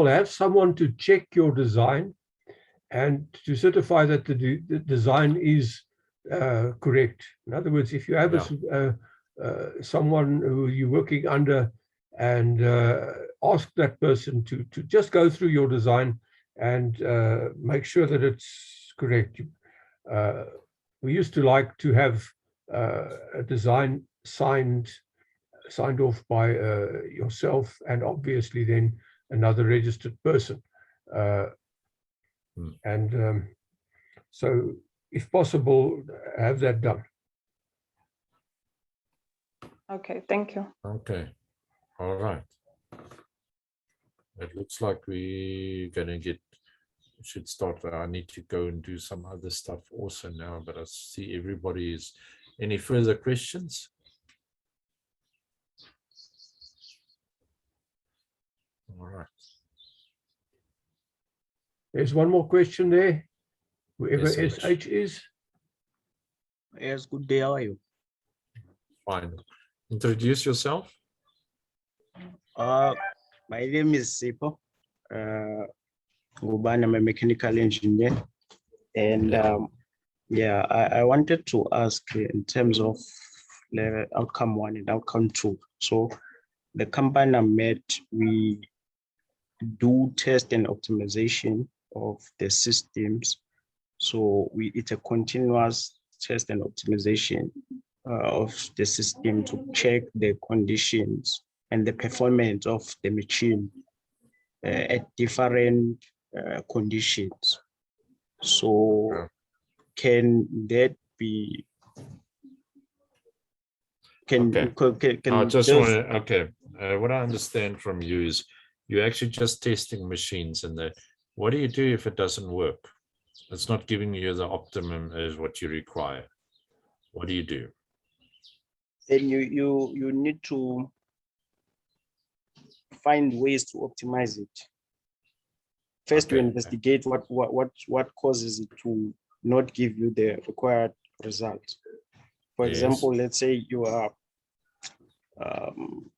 have someone to check your design and to certify that the design is correct. In other words, if you have someone who you're working under, and ask that person to just go through your design and make sure that it's correct. We used to like to have a design signed off by yourself, and obviously then another registered person. So if possible, have that done. Okay, thank you. Okay, all right. It looks like we're gonna should start. I need to go and do some other stuff also now, but I see everybody is. Any further questions? All right. There's one more question there. Whoever SH is. Yes, good day. How are you? Fine. Introduce yourself. My name is Sipo. I'm a mechanical engineer. And yeah, I wanted to ask in terms of the outcome 1 and outcome 2. So the company I met, we do test and optimization of the systems. So it's a continuous test and optimization of the system to check the conditions and the performance of the machine at different conditions. So can that be? I just want to, okay. What I understand from you is you're actually just testing machines, and what do you do if it doesn't work? It's not giving you the optimum as what you require. What do you do? Then you need to find ways to optimize it. First, you investigate what causes it to not give you the required result. For example, let's say you are I'm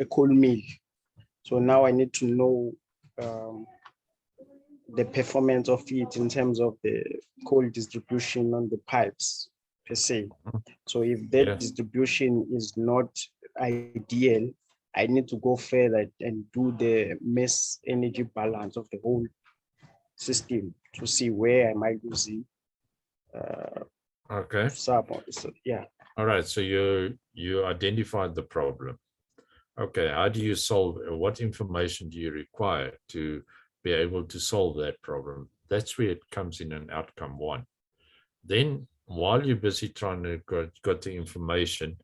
a coal mill. So now I need to know the performance of it in terms of the coal distribution on the pipes per se. So if that distribution is not ideal, I need to go further and do the mass energy balance of the whole system to see where am I losing. Okay. So, yeah. All right. So you identified the problem. Okay. How do you solve? What information do you require to be able to solve that problem? That's where it comes in an outcome 1. Then while you're busy trying to got the information,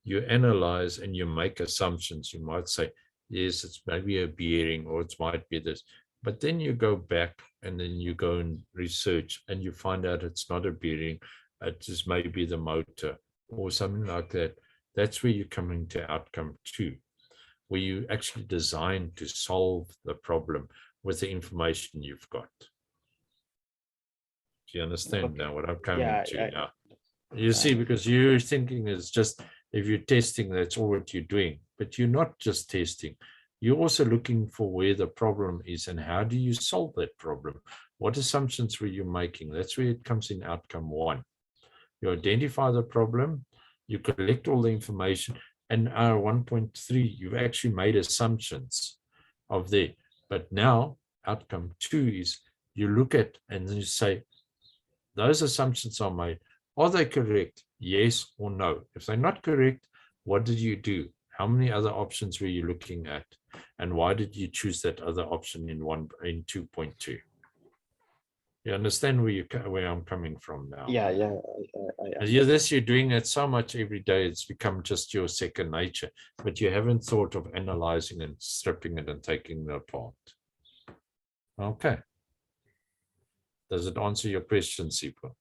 you analyze and you make assumptions. You might say, yes, it's maybe a bearing, or it might be this. But then you go back and then you go and research and you find out it's not a bearing, it just maybe the motor or something like that. That's where you're coming to outcome 2, where you actually design to solve the problem with the information you've got. Do you understand now what I'm coming to now? You see, because you're thinking it's just, if you're testing, that's all what you're doing. But you're not just testing. You're also looking for where the problem is and how do you solve that problem? What assumptions were you making? That's where it comes in outcome 1. You identify the problem, you collect all the information, and 1.3, you've actually made assumptions of there. But now outcome 2 is you look at and then you say, those assumptions are made. Are they correct? Yes or no? If they're not correct, what did you do? How many other options were you looking at? And why did you choose that other option in 2.2? You understand where I'm coming from now? Yeah. This you're doing it so much every day, it's become just your second nature, but you haven't thought of analyzing and stripping it and taking it apart. Okay. Does it answer your question, Sipho?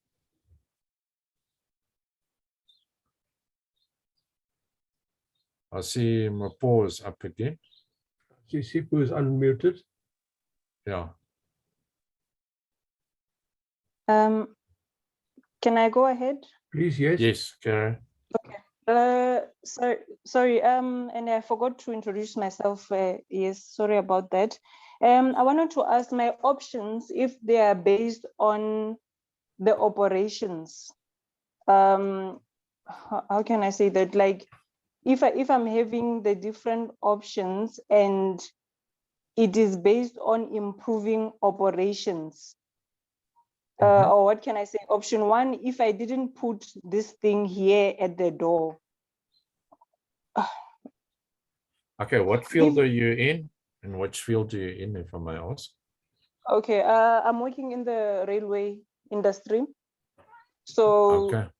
I see my pause up again. See, Sipho is unmuted. Yeah. Can I go ahead? Please, yes. Yes, Karen. Okay. Sorry. And I forgot to introduce myself. Yes, sorry about that. I wanted to ask my options if they are based on the operations. How can I say that? Like, if I'm having the different options and it is based on improving operations. Or what can I say? Option 1, if I didn't put this thing here at the door. Okay, what field are you in? And which field are you in, if I may ask? Okay, I'm working in the railway industry. So,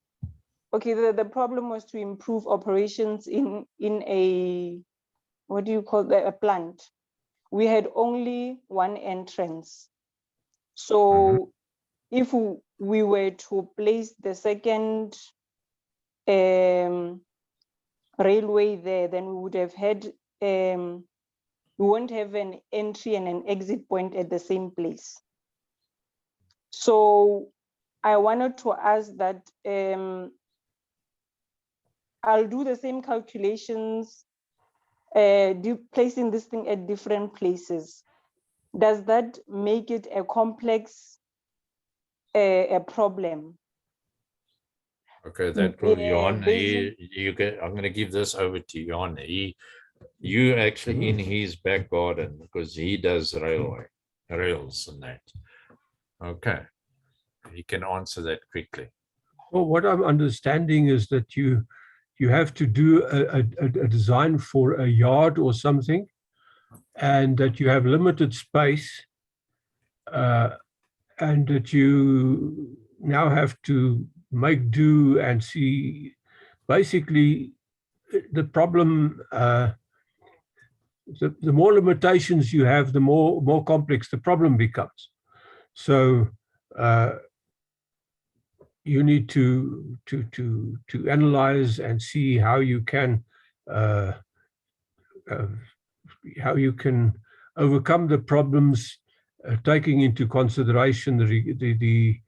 okay, the problem was to improve operations in a, what do you call that, a plant. We had only one entrance. So if we were to place the second railway there, then we would have had, we won't have an entry and an exit point at the same place. So I wanted to ask that I'll do the same calculations, placing this thing at different places. Does that make it a complex a problem? Okay, that will, Johan, I'm going to give this over to Johan. You actually in his back garden, because he does rails and that. Okay, he can answer that quickly. Well, what I'm understanding is that you have to do a design for a yard or something, and that you have limited space, and that you now have to make do and see. Basically, the problem, the more limitations you have, the more complex the problem becomes. So you need to analyze and see how you can overcome the problems, taking into consideration the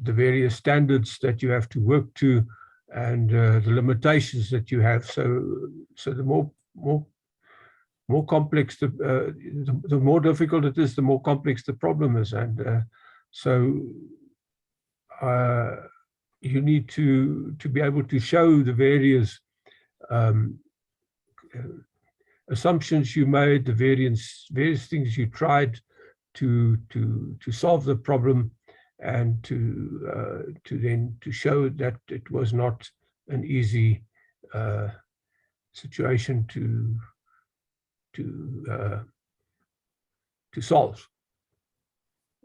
various standards that you have to work to, and the limitations that you have. So the more complex the more difficult it is, the more complex the problem is, and so you need to be able to show the various assumptions you made, the various things you tried to solve the problem, and to show that it was not an easy situation to solve.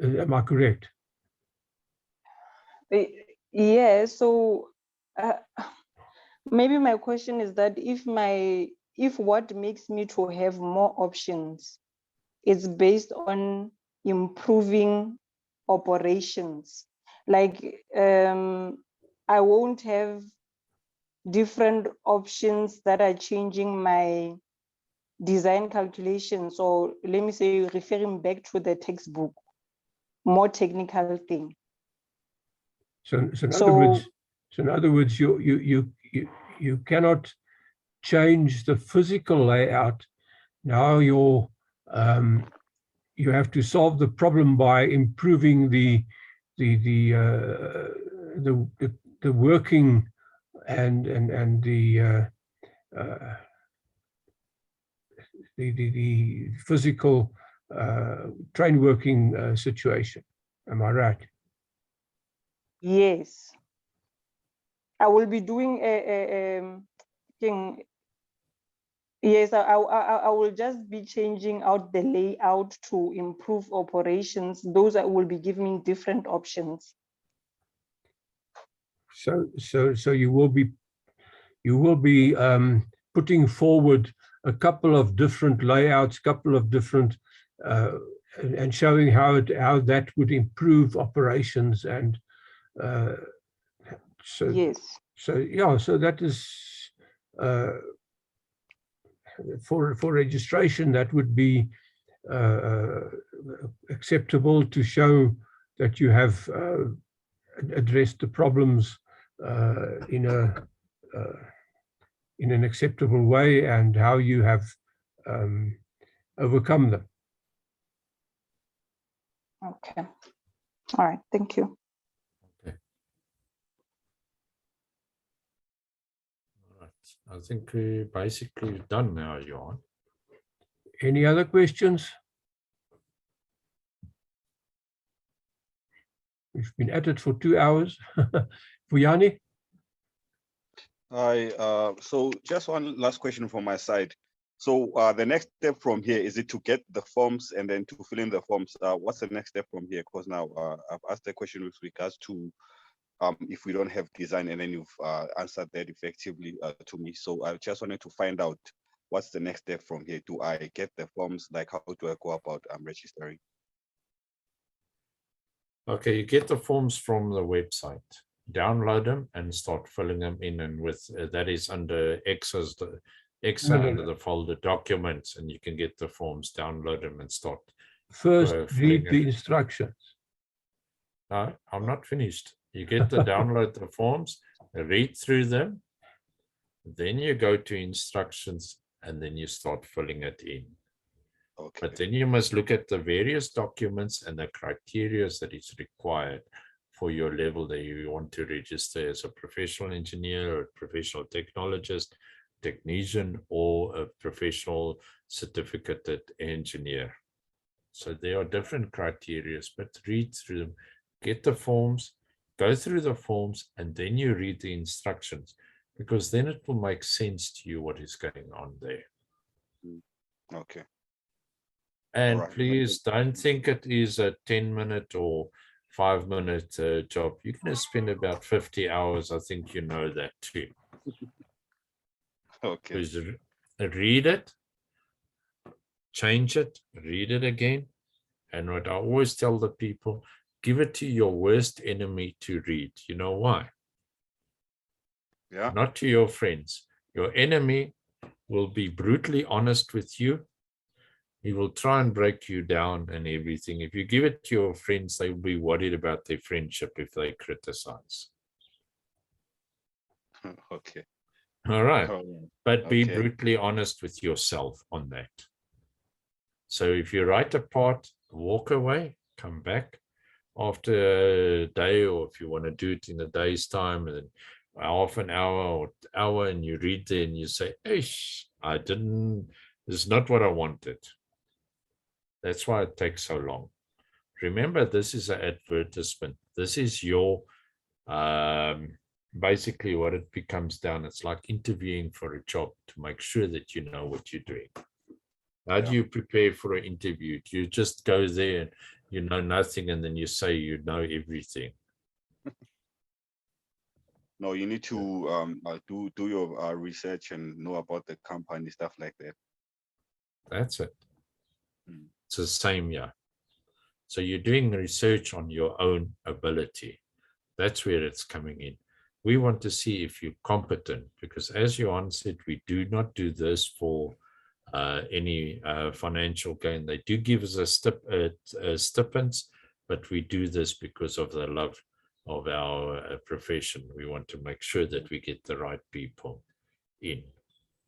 Am I correct? Yeah, so maybe my question is that if what makes me to have more options is based on improving operations, like I won't have different options that are changing my design calculations, or let me say referring back to the textbook, more technical thing. So in other words, you cannot change the physical layout. Now you have to solve the problem by improving the working and the physical train working situation. Am I right? Yes, I will be doing a thing. Yes, I will just be changing out the layout to improve operations. Those will be giving different options. So you will be putting forward a couple of different layouts, couple of different and showing how that would improve operations, and so yes. So yeah, so that is for registration, that would be acceptable to show that you have addressed the problems in an acceptable way, and how you have overcome them. Okay. All right. Thank you. Okay. All right. I think we're basically done now, Johan. Any other questions? We've been at it for 2 hours. Vuyani? Hi, so just one last question from my side. So the next step from here, is it to get the forms and then to fill in the forms? What's the next step from here? Because now I've asked the question with regards to if we don't have design, and then you've answered that effectively to me. So I just wanted to find out what's the next step from here. Do I get the forms? Like, how do I go about registering? Okay, you get the forms from the website, download them and start filling them in. And with that is under ECSA under the folder documents, and you can get the forms, download them and start. First, read the instructions. No, I'm not finished. You get to download the forms, read through them, then you go to instructions, and then you start filling it in. Okay. But then you must look at the various documents and the criteria that is required for your level that you want to register as a professional engineer, or a professional technologist, technician, or a professional certificated engineer. So there are different criteria, but read through them, get the forms, go through the forms, and then you read the instructions, because then it will make sense to you what is going on there. Okay. And right. Please don't think it is a 10-minute or 5-minute job. You're going to spend about 50 hours. I think you know that too. Okay. Please read it, change it, read it again. And what I always tell the people, give it to your worst enemy to read. You know why? Yeah. Not to your friends. Your enemy will be brutally honest with you. He will try and break you down and everything. If you give it to your friends, they will be worried about their friendship if they criticize. Okay. All right. But be Okay. brutally honest with yourself on that. So if you write a part, walk away, come back after a day, or if you want to do it in a day's time, and then half an hour or hour, and you read there and you say, "Ish, this is not what I wanted." That's why it takes so long. Remember, this is an advertisement. This is your, basically what it becomes down. It's like interviewing for a job to make sure that you know what you're doing. How do you prepare for an interview? Do you just go there and you know nothing and then you say you know everything. No, you need to do your research and know about the company, stuff like that. That's it. It's the same, yeah. So you're doing research on your own ability. That's where it's coming in. We want to see if you're competent, because as Johan said, we do not do this for any financial gain. They do give us a stipends, but we do this because of the love of our profession. We want to make sure that we get the right people in,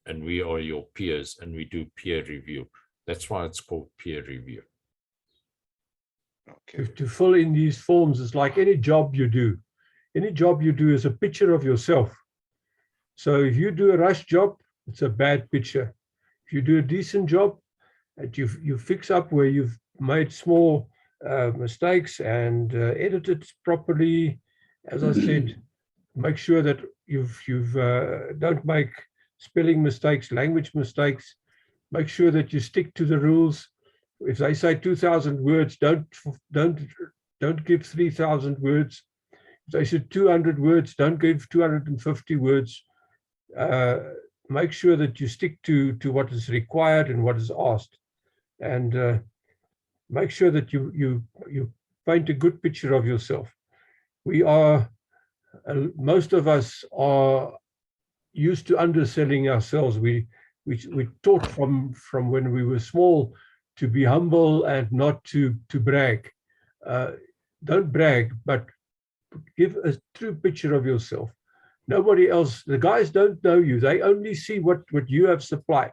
and we are your peers, and we do peer review. That's why it's called peer review. Okay. To fill in these forms is like any job you do. Any job you do is a picture of yourself. So if you do a rush job, it's a bad picture. If you do a decent job and you fix up where you've made small mistakes and edit it properly, as I said, make sure that you've don't make spelling mistakes, language mistakes. Make sure that you stick to the rules. If they say 2,000 words, don't give 3,000 words. If they said 200 words, don't give 250 words. Make sure that you stick to what is required and what is asked, and make sure that you paint a good picture of yourself. We are, most of us are used to underselling ourselves. We taught from when we were small to be humble and not to brag. Don't brag, but give a true picture of yourself. Nobody else, the guys don't know you. They only see what you have supplied.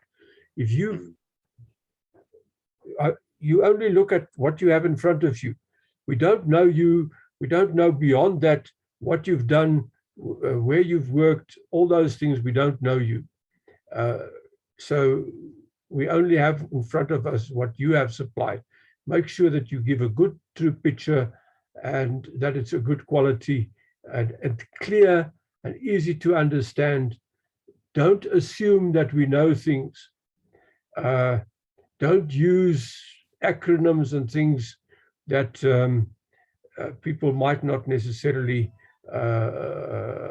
If you only look at what you have in front of you. We don't know you. We don't know beyond that what you've done, where you've worked, all those things. We don't know you. So we only have in front of us what you have supplied. Make sure that you give a good, true picture and that it's a good quality and clear and easy to understand. Don't assume that we know things. Don't use acronyms and things that people might not necessarily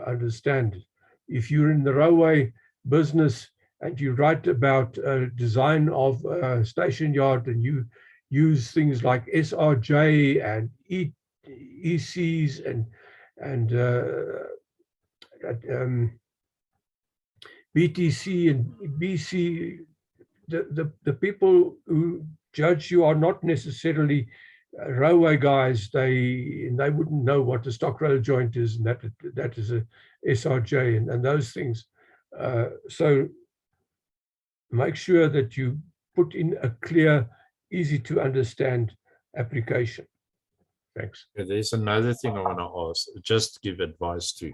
understand. If you're in the railway business and you write about design of a station yard and you use things like SRJ and ECs and BTC and BC, the people who judge you are not necessarily railway guys. They wouldn't know what a stock rail joint is, and that is a SRJ and those things. So make sure that you put in a clear, easy to understand application. Thanks. There's another thing I want to ask, just give advice to.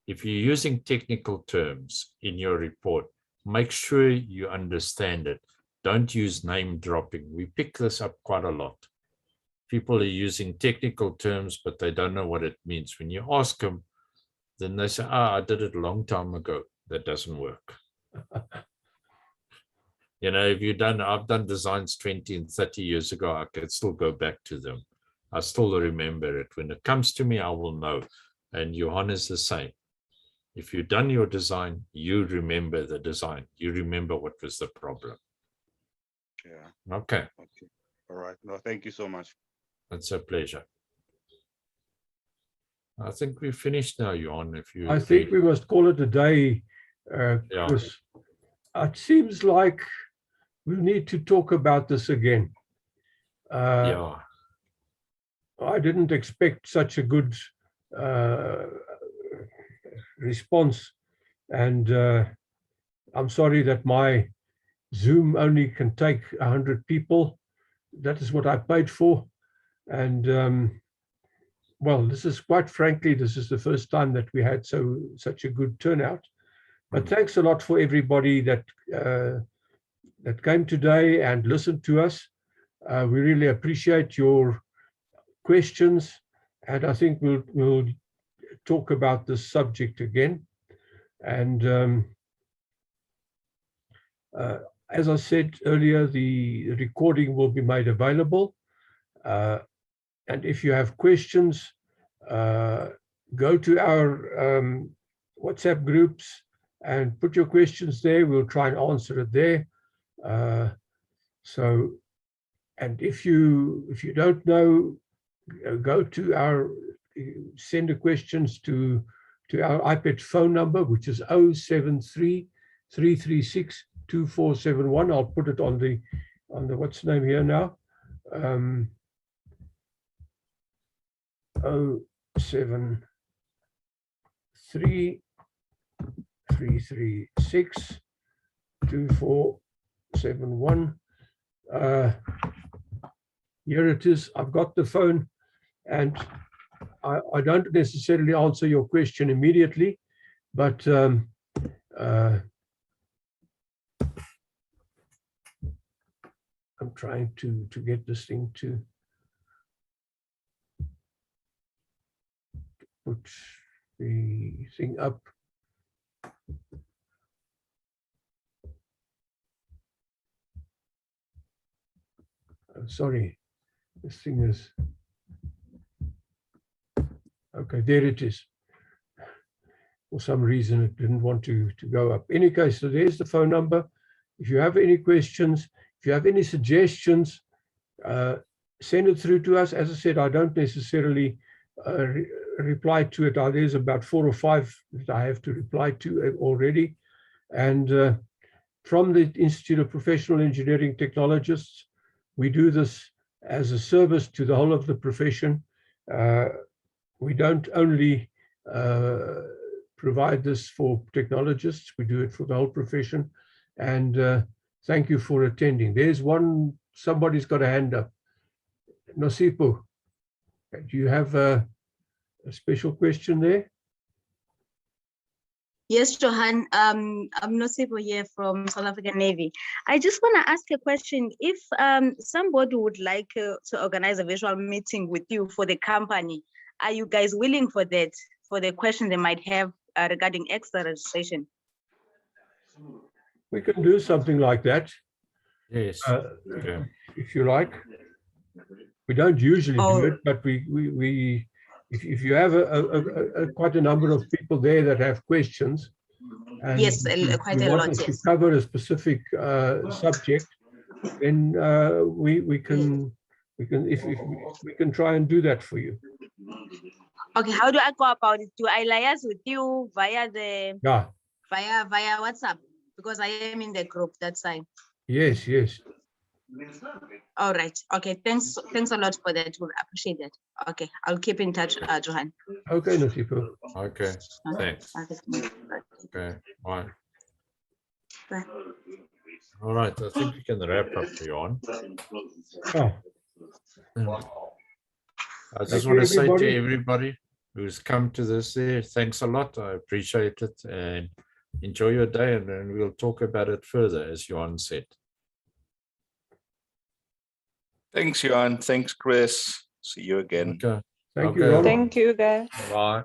If you're using technical terms in your report, make sure you understand it. Don't use name dropping. We pick this up quite a lot. People are using technical terms, but they don't know what it means. When you ask them, then they say, I did it a long time ago. That doesn't work. You know, I've done designs 20 and 30 years ago, I can still go back to them. I still remember it. When it comes to me, I will know. And Johan is the same. If you've done your design, you remember the design. You remember what was the problem. Yeah. Okay. Okay. All right. No, thank you so much. It's a pleasure. I think we've finished now, Johan. I think we must call it a day, Chris. It seems like we need to talk about this again. Yeah. I didn't expect such a good response, and I'm sorry that my Zoom only can take 100 people. That is what I paid for, and well, this is quite frankly, this is the first time that we had such a good turnout. But thanks a lot for everybody that that came today and listened to us. We really appreciate your questions, and I think we'll talk about this subject again. And as I said earlier, the recording will be made available. And if you have questions, go to our WhatsApp groups and put your questions there. We'll try and answer it there. And if you don't know, go to send the questions to our iPad phone number, which is 073 336 2471. I'll put it on the what's the name here now. 073 336 2471. Here it is. I've got the phone, and I don't necessarily answer your question immediately, but I'm trying to get this thing to put the thing up. Sorry, this thing is, okay, there it is. For some reason, it didn't want to go up. In any case, so there's the phone number. If you have any questions, if you have any suggestions, send it through to us. As I said, I don't necessarily reply to it. There's about 4 or 5 that I have to reply to already. And from the Institute of Professional Engineering Technologists, we do this as a service to the whole of the profession. We don't only provide this for technologists, we do it for the whole profession. And thank you for attending. There's one, somebody's got a hand up. Nosipo, do you have a special question there? Yes, Johan, I'm Nosipo here from South African Navy. I just want to ask a question. If somebody would like to organize a virtual meeting with you for the company, are you guys willing for that, for the question they might have regarding ECSA registration? We can do something like that. Yes. Okay. If you like. We don't usually do it, but if you have quite a number of people there that have questions, and yes, quite a lot, us yes. to cover a specific subject, then we can try and do that for you. Okay, how do I go about it? Do I liaise with you via via WhatsApp? Because I am in the group that side. Yes, yes. All right. Okay. Thanks a lot for that. We appreciate that. Okay. I'll keep in touch, Johan. Okay, Nosipo. Okay. Thanks. Okay. Bye. Bye. All right. I think we can wrap up, Johan. Oh. I just want to say to everybody who's come to this there, thanks a lot. I appreciate it, and enjoy your day, and then we'll talk about it further, as Johan said. Thanks, Johan. Thanks, Chris. See you again. Okay. Thank you, Ron. Thank you, guys. Bye.